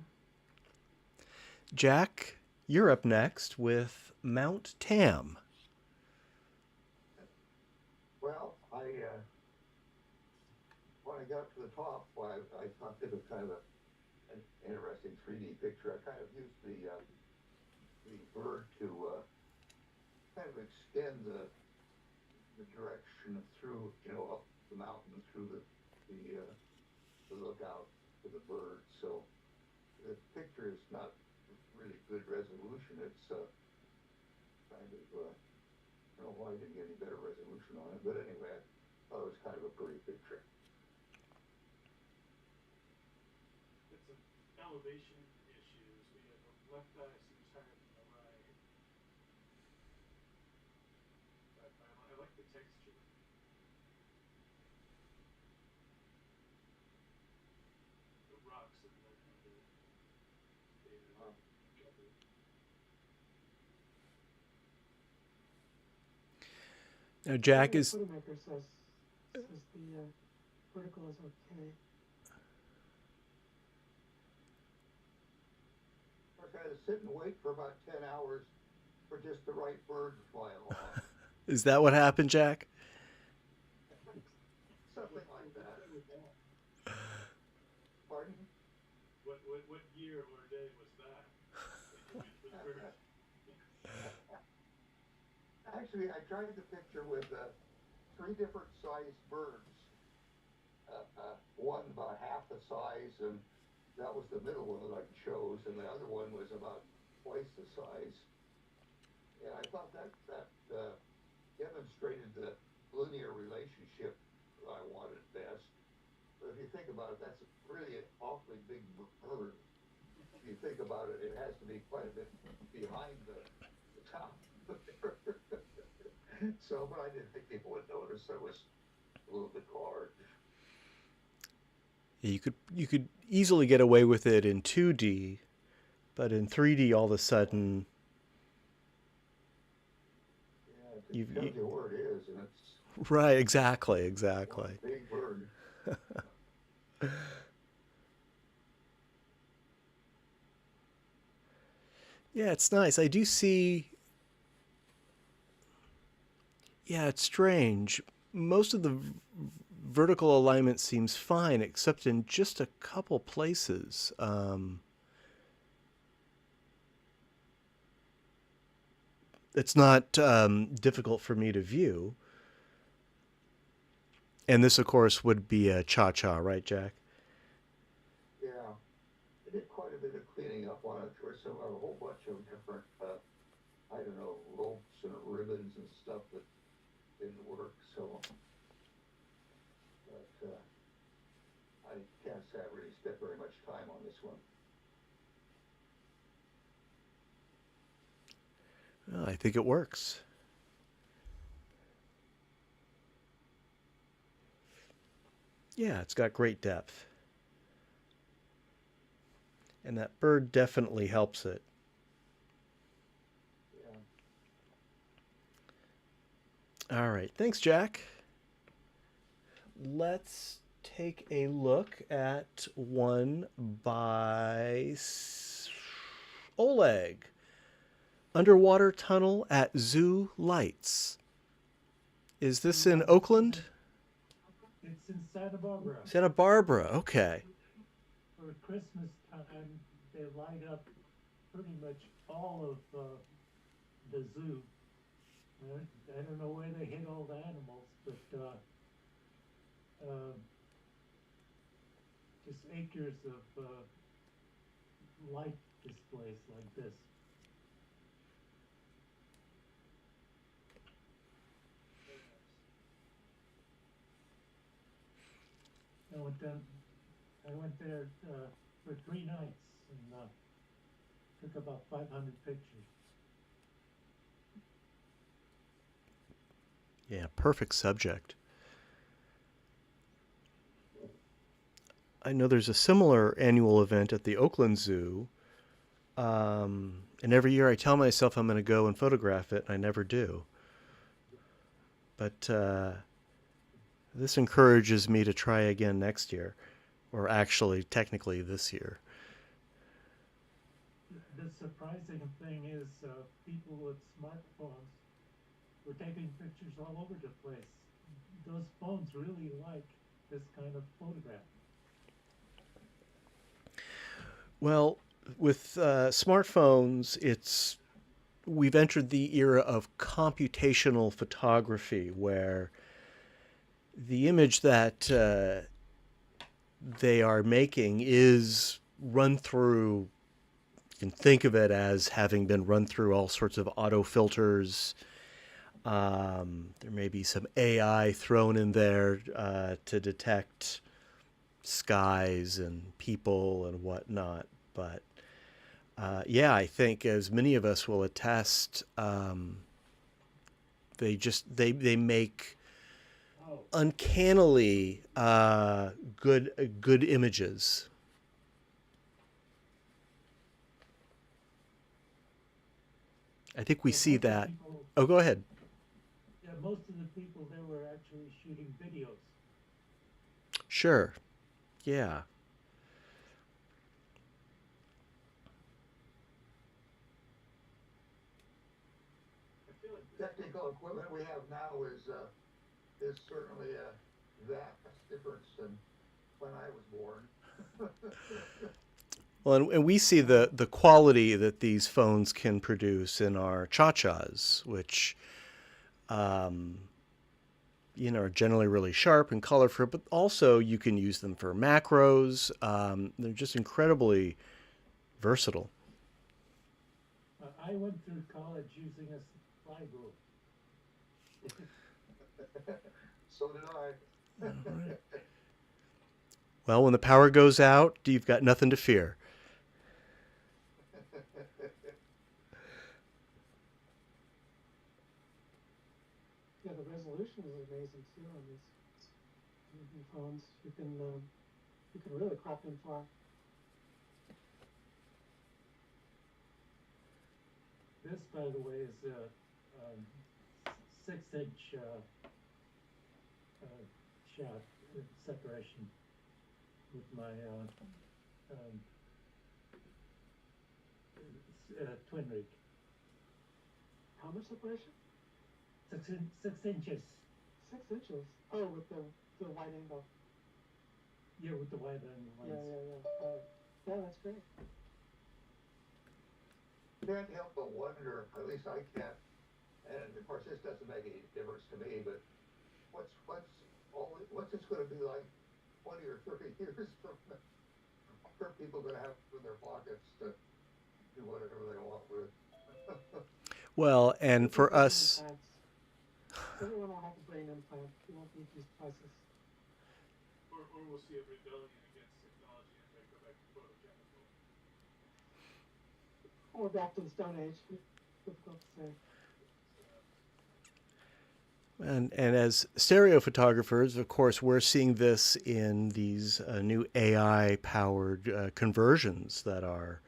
Jack, you're up next with Mount Tam. Well, when I got to the top, I thought it was kind of an interesting 3D picture. I kind of used the bird to kind of extend the direction through, up the mountain through the lookout for the bird. So the picture is not really good resolution. It's kind of I don't know why I didn't get any better resolution on it, but anyway, I thought it was kind of a pretty picture. It's an elevation issue. left eye seems higher than the right. But I like the texture. The rocks and Now, Jack The is. photomaker says the vertical is okay. Of course, I had to sit and wait for about 10 hours for just the right bird to fly along. Is that what happened, Jack? Something like that. Pardon? what year or day was that? That you went for the birds? Actually, I tried the picture with 3 different sized birds. One about half the size, and that was the middle one that I chose, and the other one was about twice the size. And I thought that demonstrated the linear relationship I wanted best. But if you think about it, that's really an awfully big bird. If you think about it, it has to be quite a bit behind the top. So, but I didn't think people would notice. I was a little bit hard. Yeah, you could easily get away with it in 2D, but in 3D, all of a sudden, Yeah, it tells you where it is, and it's right? Exactly. one big bird. Yeah, it's nice. I do see. Yeah, it's strange. Most of the vertical alignment seems fine, except in just a couple places. It's not difficult for me to view. And this, of course, would be a cha-cha, right, Jack? Yeah, I did quite a bit of cleaning up on it. There were a whole bunch of different, I don't know, ropes and ribbons and stuff that didn't work. So, but I can't say I really spent very much time on this one. Well, I think it works. Yeah, it's got great depth. And that bird definitely helps it. Yeah. All right. Thanks, Jack. Let's take a look at one by Oleg. Underwater tunnel at Zoo Lights. Is this in Oakland? It's in Santa Barbara. Santa Barbara. Okay. For Christmas time, they light up pretty much all of the zoo. I don't know where they hid all the animals, but just acres of light displays like this. I went there for 3 nights and took about 500 pictures. Yeah, perfect subject. I know there's a similar annual event at the Oakland Zoo. And every year I tell myself I'm going to go and photograph it, and I never do. But this encourages me to try again next year, or actually, technically, this year. The surprising thing is people with smartphones were taking pictures all over the place. Those phones really like this kind of photograph. Well, with smartphones, we've entered the era of computational photography, where the image that they are making is run through. You can think of it as having been run through all sorts of auto filters. There may be some AI thrown in there to detect skies and people and whatnot, but Yeah, I think as many of us will attest, they make Oh, uncannily good images. I think we so see most of the that. people, Oh, go ahead. yeah, most of the people there were actually shooting videos. Sure. Yeah. I feel like this Technical equipment we have now is certainly a vast difference than when I was born. Well, and we see the quality that these phones can produce in our cha-chas, which are generally really sharp and colorful, but also you can use them for macros. They're just incredibly versatile. I went through college using a slide rule. So did I. Well, when the power goes out, you've got nothing to fear. Yeah, the resolution is amazing too on these new phones. You can really crop in far. This, by the way, is a 6-inch shot separation with my twin rig. How much separation? 6 inches. 6 inches. Oh, with the wide angle. Yeah, with the wide angle Yeah, lens. yeah. Yeah, that's great. Can't help but wonder, at least I can't, and of course this doesn't make any difference to me, but what's this going to be like 20 or 30 years from now? What are people going to have in their pockets to do whatever they want with? Well, and With the for brain us, implants. Everyone will have a brain implant. You won't need these devices. or we'll see a rebellion against technology and they go back to photochemical. Or back to the Stone Age. Difficult to say. and as stereo photographers, of course, we're seeing this in these new AI-powered conversions that are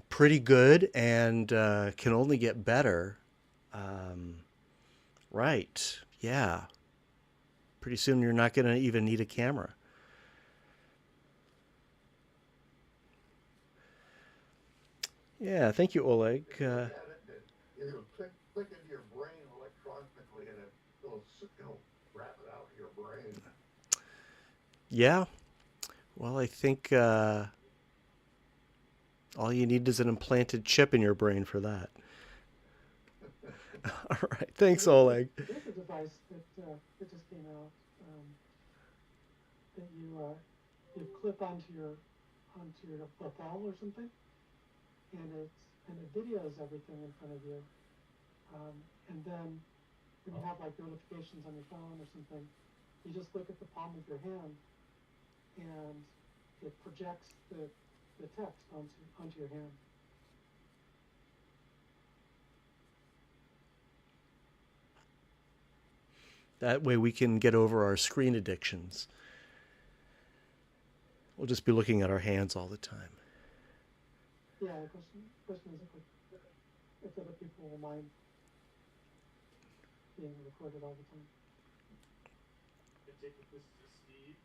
pretty good and can only get better. Right. Yeah. Pretty soon you're not going to even need a camera. Yeah. Thank you, Oleg. You look at it, and it'll click into your brain electronically, and it'll wrap it out in your brain. Yeah. Well, I think all you need is an implanted chip in your brain for that. All right. Thanks, Oleg. There's a device that just came out that you clip onto your lapel or something, and it videos everything in front of you. And then when you have like notifications on your phone or something, you just look at the palm of your hand, and it projects the text onto your hand. That way we can get over our screen addictions. We'll just be looking at our hands all the time. Yeah, the question is if other people will mind being recorded all the time. I take it this is a Steve.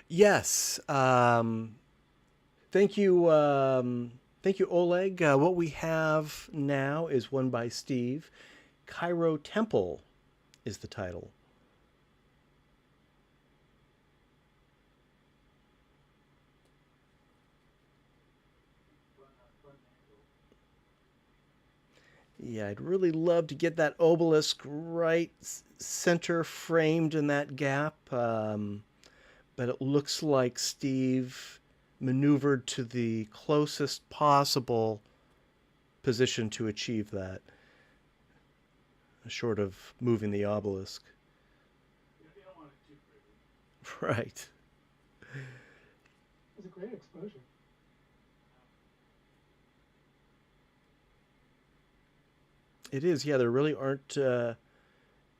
Yes. Thank you. Thank you, Oleg. What we have now is one by Steve. Cairo Temple is the title. Yeah, I'd really love to get that obelisk right center framed in that gap. But it looks like Steve maneuvered to the closest possible position to achieve that, short of moving the obelisk. You don't want it too pretty. Right. It's a great exposure. It is, yeah. There really aren't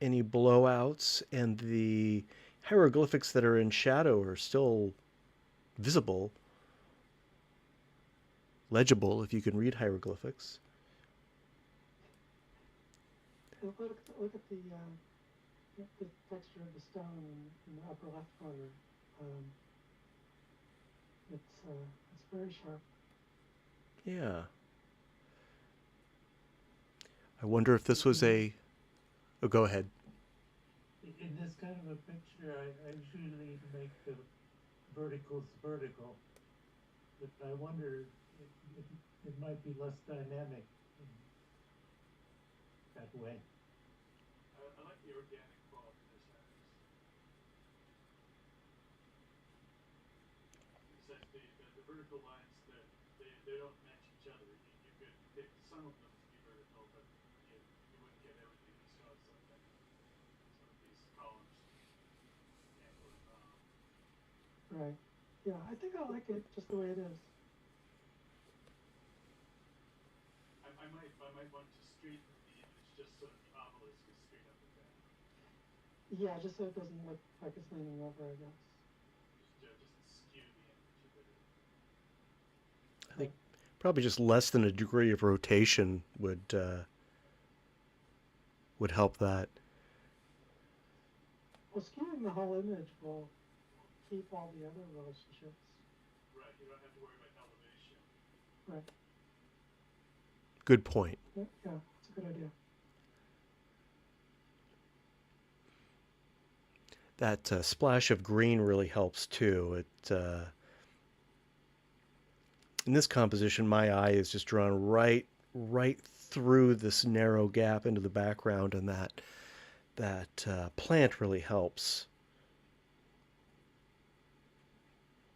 any blowouts, and the hieroglyphics that are in shadow are still visible, legible if you can read hieroglyphics. Look at the texture of the stone in the upper left corner. Um, it's very sharp. Yeah. I wonder if this was a. Oh, go ahead. In this kind of a picture, I usually make the verticals vertical, but I wonder it might be less dynamic in that way. I like the organic quality of the shadows. Besides the vertical lines, they don't match each other. You could pick some of them to be vertical, but you wouldn't get everything. You still have some of these columns angling around. Right. Yeah, I think I like it just the way it is. I might want to straighten the image just so the obelisk is straight up and down. Yeah, just so it doesn't look like it's leaning over, I guess. Just skew the image a bit. I think probably just less than a degree of rotation would help that. Well, skewing the whole image will keep all the other relationships. Right, you don't have to worry about elevation. Right. Good point. Yeah, that's a good idea. That splash of green really helps too. In this composition, my eye is just drawn right through this narrow gap into the background, and that plant really helps.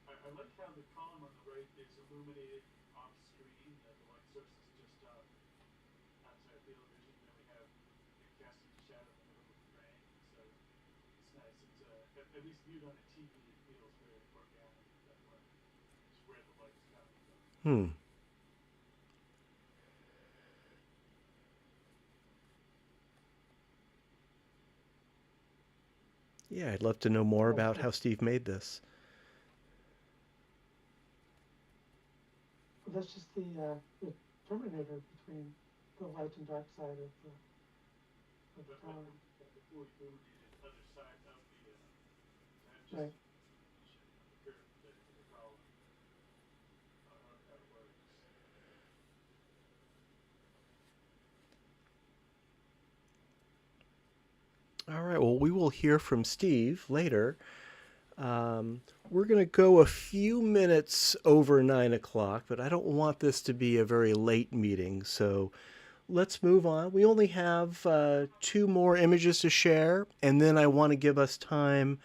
I like how the column on the right is illuminated off screen. The light source is just outside field of vision. Then we have it casting a shadow in the middle of the frame. So it's nice. It's at least viewed on a TV, it feels very organic that way. Just where the light's coming from. Hmm. Yeah, I'd love to know more about how Steve made this. Well, that's just the terminator between the light and dark side of the tower. Before we moved the other side of the just Right. the curve in the column. However that works. All right, well, we will hear from Steve later. We're going to go a few minutes over 9 o'clock, but I don't want this to be a very late meeting, so let's move on. We only have 2 more images to share, and then I want to give us time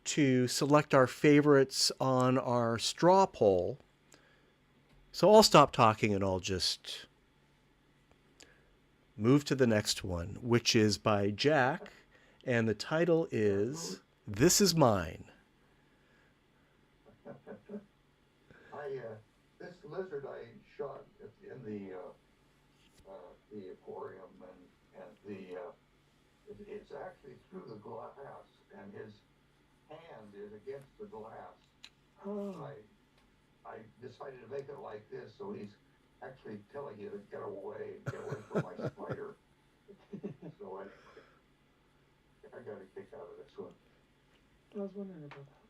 to select our favorites on our straw poll. So I'll stop talking and I'll just move to the next one, which is by Jack, and the title is This Is Mine. This lizard I shot in the aquarium, and it's actually through the glass, and his hand is against the glass. Oh. I decided to make it like this, so he's actually telling you to get away from my spider. So I got a kick out of this one. I was wondering about that.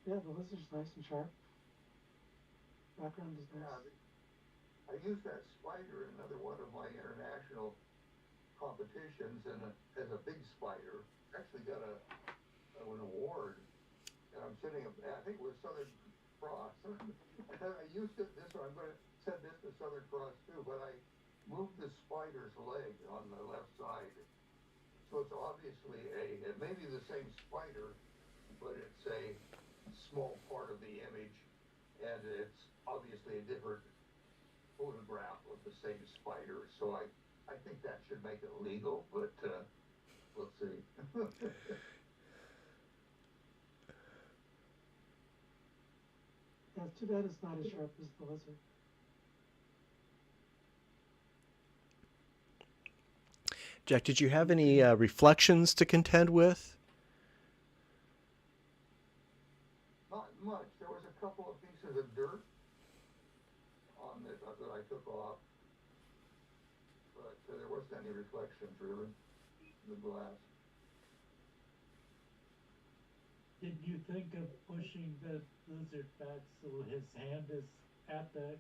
Yeah, the lizard's nice and sharp. Background is nice. Yeah, I used that spider in another one of my international competitions, and as a big spider, actually got an award. And I'm sitting, I think it was Southern Cross. I used this one. I'm going to send this to Southern Cross too, but I moved the spider's leg on the left side. So it's obviously it may be the same spider, but it's a small part of the image, and it's obviously a different photograph of the same spider. So I think that should make it legal, but we'll see. Yeah, it's too bad it's not as sharp as the lizard. Jack, did you have any reflections to contend with? Not much. There was a couple of pieces of dirt on it that I took off, but there wasn't any reflections really in the glass. Did you think of pushing the lizard back so his hand is at the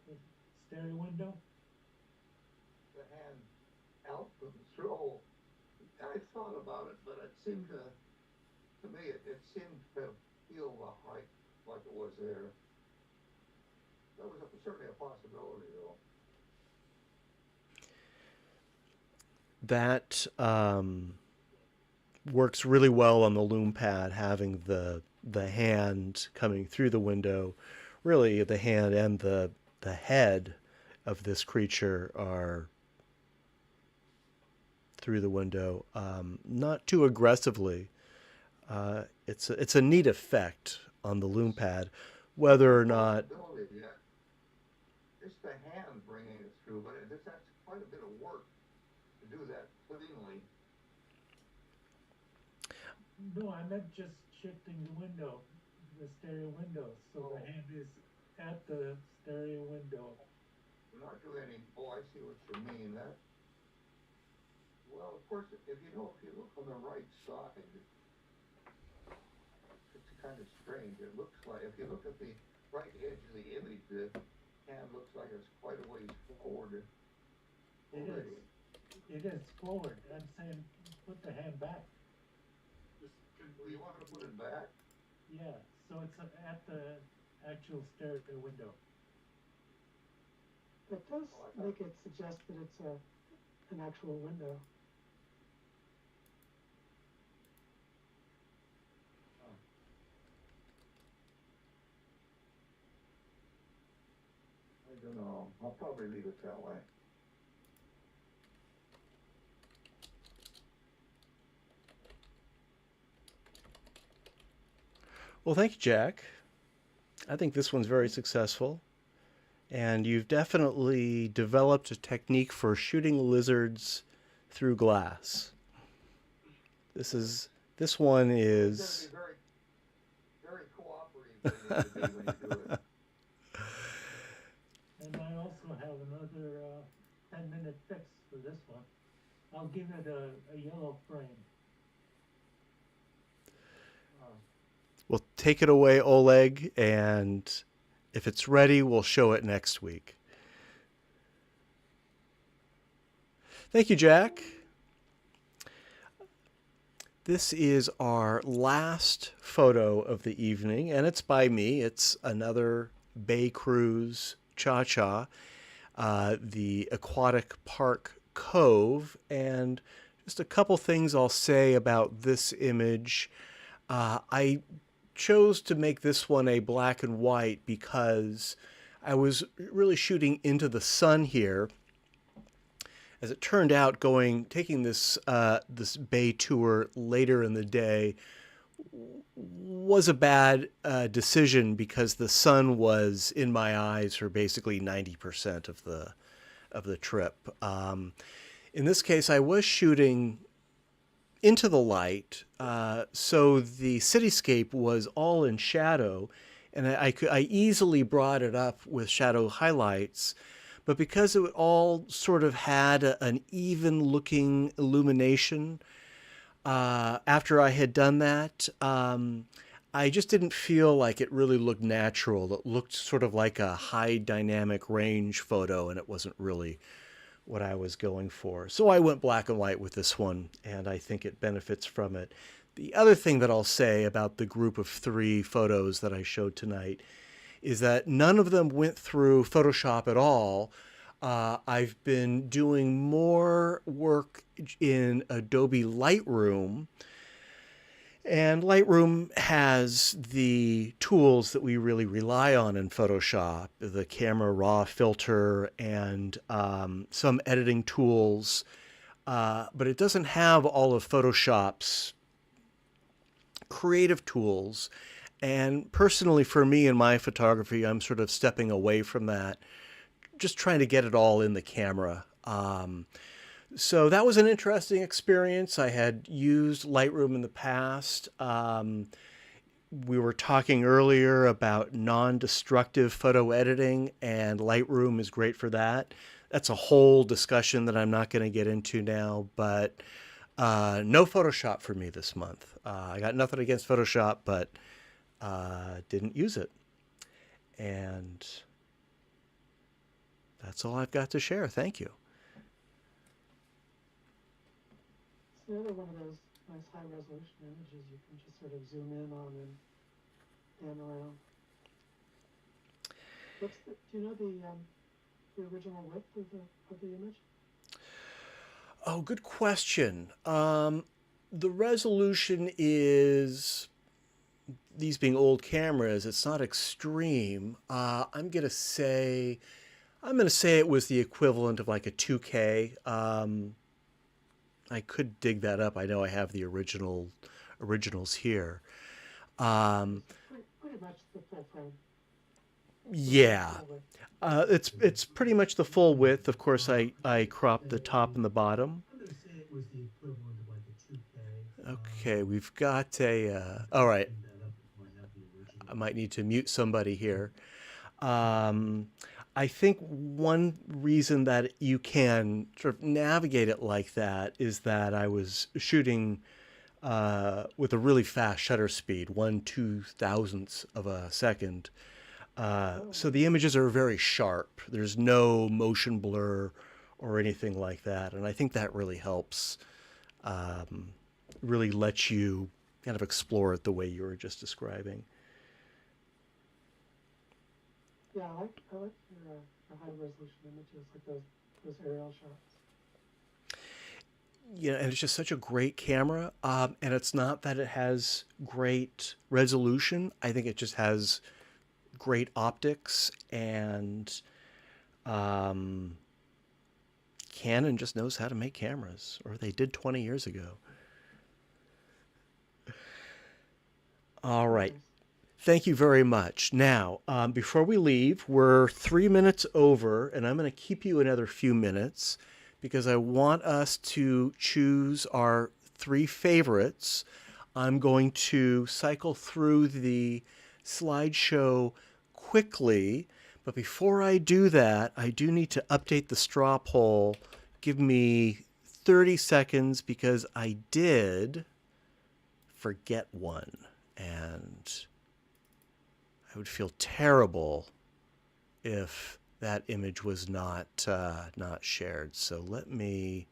stereo window? The hand out the control. I thought about it, but it seemed to me, it seemed to feel like it was there. That was certainly a possibility, though. That works really well on the Lume Pad, having the hand coming through the window. Really, the hand and the head of this creature are through the window, not too aggressively. It's a neat effect on the Lume Pad, whether or not. Yeah. It's the hand bringing it through, but that's quite a bit of work to do that cleanly. No, I meant just shifting the window, the stereo window, so the hand is at the stereo window. Not doing any. Oh, I see what you mean. That. Well, of course, if you look on the right side, it's kind of strange. It looks like if you look at the right edge of the image, the hand looks like it's quite a ways forward. It is. It is forward. I'm saying put the hand back. Well, you want to put it back? Yeah, so it's at the actual stereo window. That does make it suggest that it's an actual window. I don't know. I'll probably leave it that way. Well, thank you, Jack. I think this one's very successful. And you've definitely developed a technique for shooting lizards through glass. This one is. Very, very cooperative when you do it. And I also have another 10-minute fix for this one. I'll give it a yellow frame. We'll take it away, Oleg, and if it's ready, we'll show it next week. Thank you, Jack. This is our last photo of the evening, and it's by me. It's another Bay Cruise Cha-Cha, the Aquatic Park Cove, and just a couple things I'll say about this image. I chose to make this one a black and white because I was really shooting into the sun here. As it turned out, taking this bay tour later in the day was a bad decision because the sun was in my eyes for basically 90% of the trip. In this case, I was shooting into the light, so the cityscape was all in shadow, and I easily brought it up with shadow highlights, but because it all sort of had an even looking illumination, after I had done that, I just didn't feel like it really looked natural. It looked sort of like a high dynamic range photo, and it wasn't really what I was going for. So I went black and white with this one, and I think it benefits from it. The other thing that I'll say about the group of 3 photos that I showed tonight is that none of them went through Photoshop at all. I've been doing more work in Adobe Lightroom, and Lightroom has the tools that we really rely on in Photoshop, the camera raw filter and some editing tools, but it doesn't have all of Photoshop's creative tools. And personally, for me in my photography, I'm sort of stepping away from that, just trying to get it all in the camera. So that was an interesting experience. I had used Lightroom in the past. We were talking earlier about non-destructive photo editing, and Lightroom is great for that. That's a whole discussion that I'm not going to get into now, but no Photoshop for me this month. I got nothing against Photoshop, but didn't use it. And that's all I've got to share. Thank you. It's another one of those nice high resolution images you can just sort of zoom in on and pan around. Do you know the original width of the image? Oh, good question. The resolution is, these being old cameras, it's not extreme. I'm gonna say it was the equivalent of like a 2K. I could dig that up. I know I have the originals here. Pretty much the full frame. Yeah. It's pretty much the full width. Of course, I cropped the top and the bottom. I'm going to say it was the equivalent of like a 2K. Okay, we've got a. All right, Dig that up if I have the original. I might need to mute somebody here. I think one reason that you can sort of navigate it like that is that I was shooting with a really fast shutter speed, 1/2000th of a second. So the images are very sharp. There's no motion blur or anything like that. And I think that really helps, really lets you kind of explore it the way you were just describing. Yeah, I like your high resolution images, like those aerial shots. Yeah, and it's just such a great camera. And it's not that it has great resolution. I think it just has great optics, and Canon just knows how to make cameras, or they did 20 years ago. All right. Thank you very much. Now, before we leave, we're 3 minutes over, and I'm going to keep you another few minutes because I want us to choose our 3 favorites. I'm going to cycle through the slideshow quickly, but before I do that, I do need to update the straw poll. Give me 30 seconds because I did forget one, and I would feel terrible if that image was not shared. So let me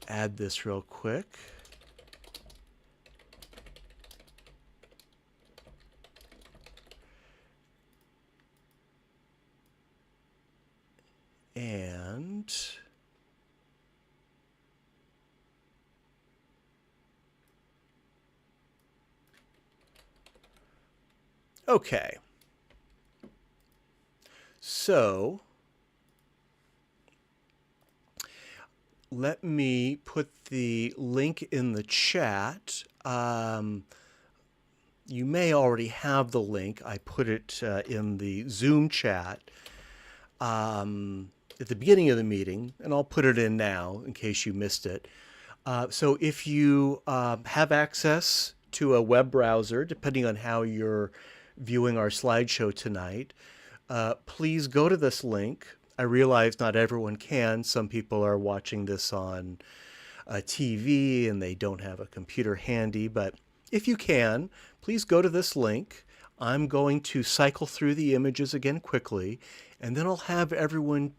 add this real quick. And okay. So let me put the link in the chat. You may already have the link. I put it in the Zoom chat at the beginning of the meeting, and I'll put it in now in case you missed it. So if you have access to a web browser, depending on how you're viewing our slideshow tonight, please go to this link. I realize not everyone can. Some people are watching this on a TV and they don't have a computer handy, but if you can, please go to this link. I'm going to cycle through the images again quickly, and then I'll have everyone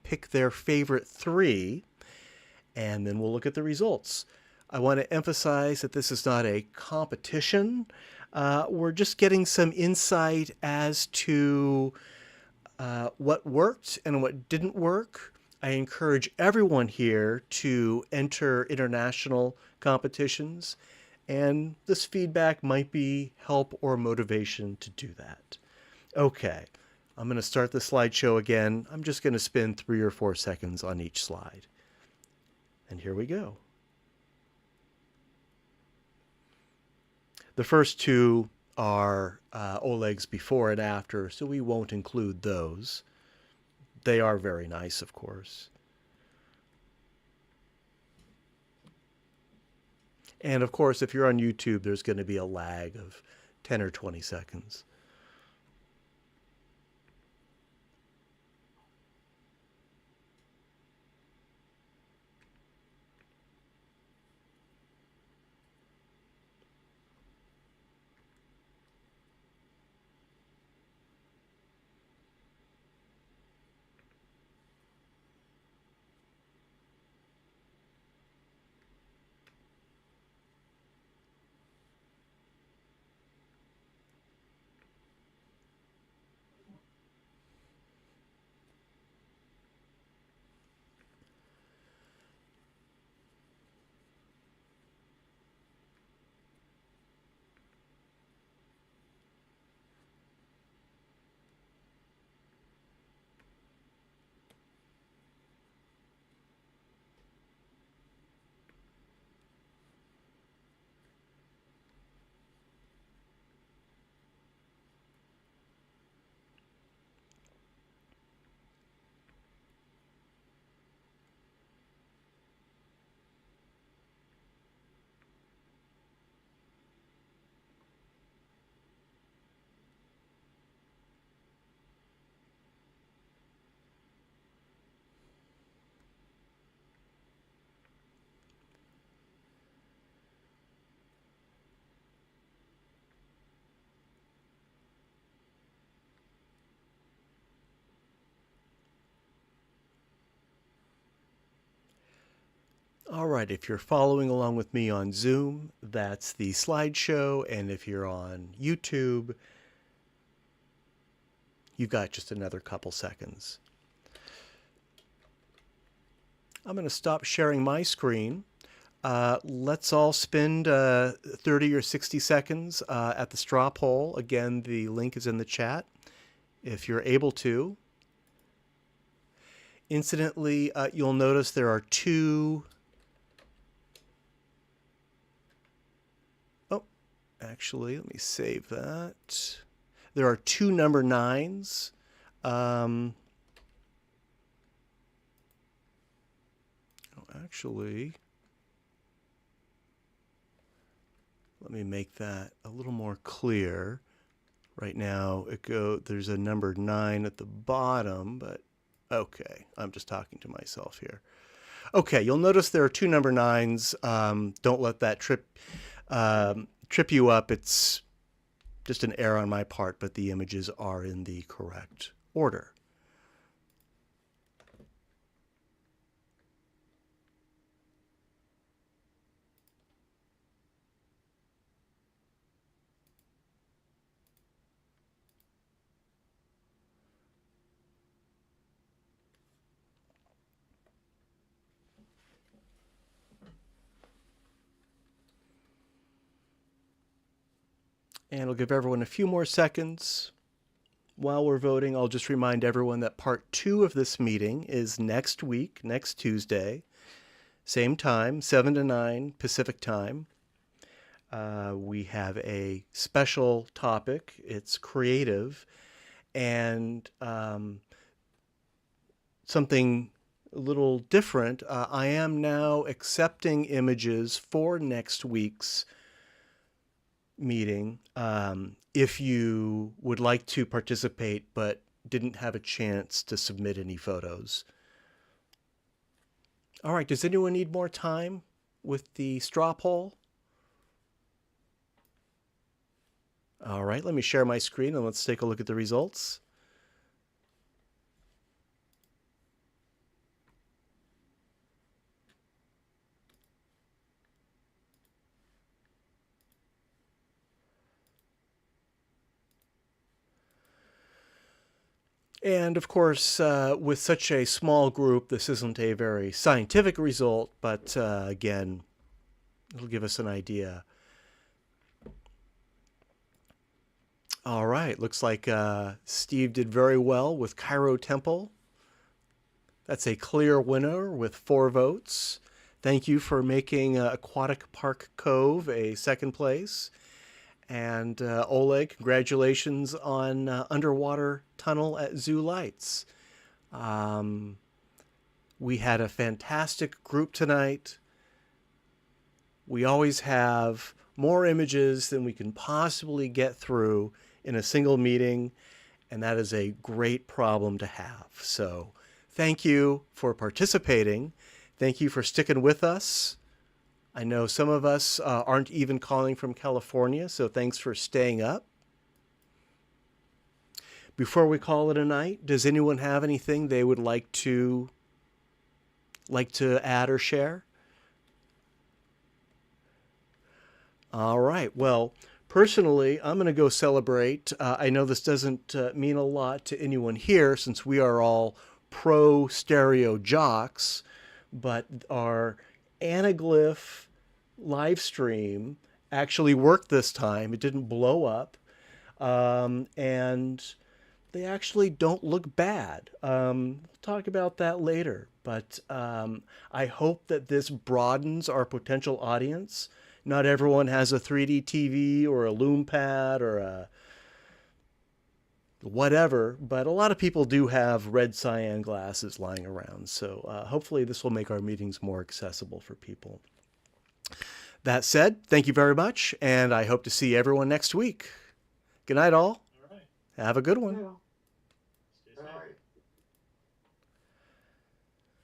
pick their favorite 3, and then we'll look at the results. I want to emphasize that this is not a competition. We're just getting some insight as to what worked and what didn't work. I encourage everyone here to enter international competitions, and this feedback might be help or motivation to do that. Okay, I'm going to start the slideshow again. I'm just going to spend 3 or 4 seconds on each slide. And here we go. The first two are Oleg's before and after, so we won't include those. They are very nice, of course. And of course, if you're on YouTube, there's going to be a lag of 10 or 20 seconds. All right, if you're following along with me on Zoom, that's the slideshow, and if you're on YouTube, you've got just another couple seconds. I'm going to stop sharing my screen. Let's all spend 30 or 60 seconds at the straw poll. Again, the link is in the chat if you're able to. Incidentally, you'll notice there are two... Oh, actually, let me save that. There are two number 9s. Actually, let me make that a little more clear. Right now, there's a number 9 at the bottom, but okay, I'm just talking to myself here. Okay, you'll notice there are two number 9s. Don't let that trip you up. It's just an error on my part, but the images are in the correct order. And I'll give everyone a few more seconds. While we're voting, I'll just remind everyone that part 2 of this meeting is next week, next Tuesday, same time, 7 to 9 Pacific time. We have a special topic. It's creative, and something a little different. I am now accepting images for next week's meeting. If you would like to participate but didn't have a chance to submit any photos. All right, does anyone need more time with the straw poll? All right, let me share my screen and let's take a look at the results. And of course, with such a small group, this isn't a very scientific result, but again, it'll give us an idea. All right, looks like Steve did very well with Cairo Temple. That's a clear winner with 4 votes. Thank you for making Aquatic Park Cove a second place. And Oleg, congratulations on underwater tunnel at Zoo Lights. We had a fantastic group tonight. We always have more images than we can possibly get through in a single meeting, and that is a great problem to have. So thank you for participating. Thank you for sticking with us. I know some of us aren't even calling from California, so thanks for staying up. Before we call it a night, does anyone have anything they would like to add or share? All right. Well, personally, I'm going to go celebrate. I know this doesn't mean a lot to anyone here since we are all pro stereo jocks, but our anaglyph live stream actually worked this time. It didn't blow up. And they actually don't look bad. We'll talk about that later. But I hope that this broadens our potential audience. Not everyone has a 3D TV or a Lume Pad or a whatever, but a lot of people do have red cyan glasses lying around. So hopefully this will make our meetings more accessible for people. That said, thank you very much, and I hope to see everyone next week. Good night, all. All right. Have a good one. Yeah.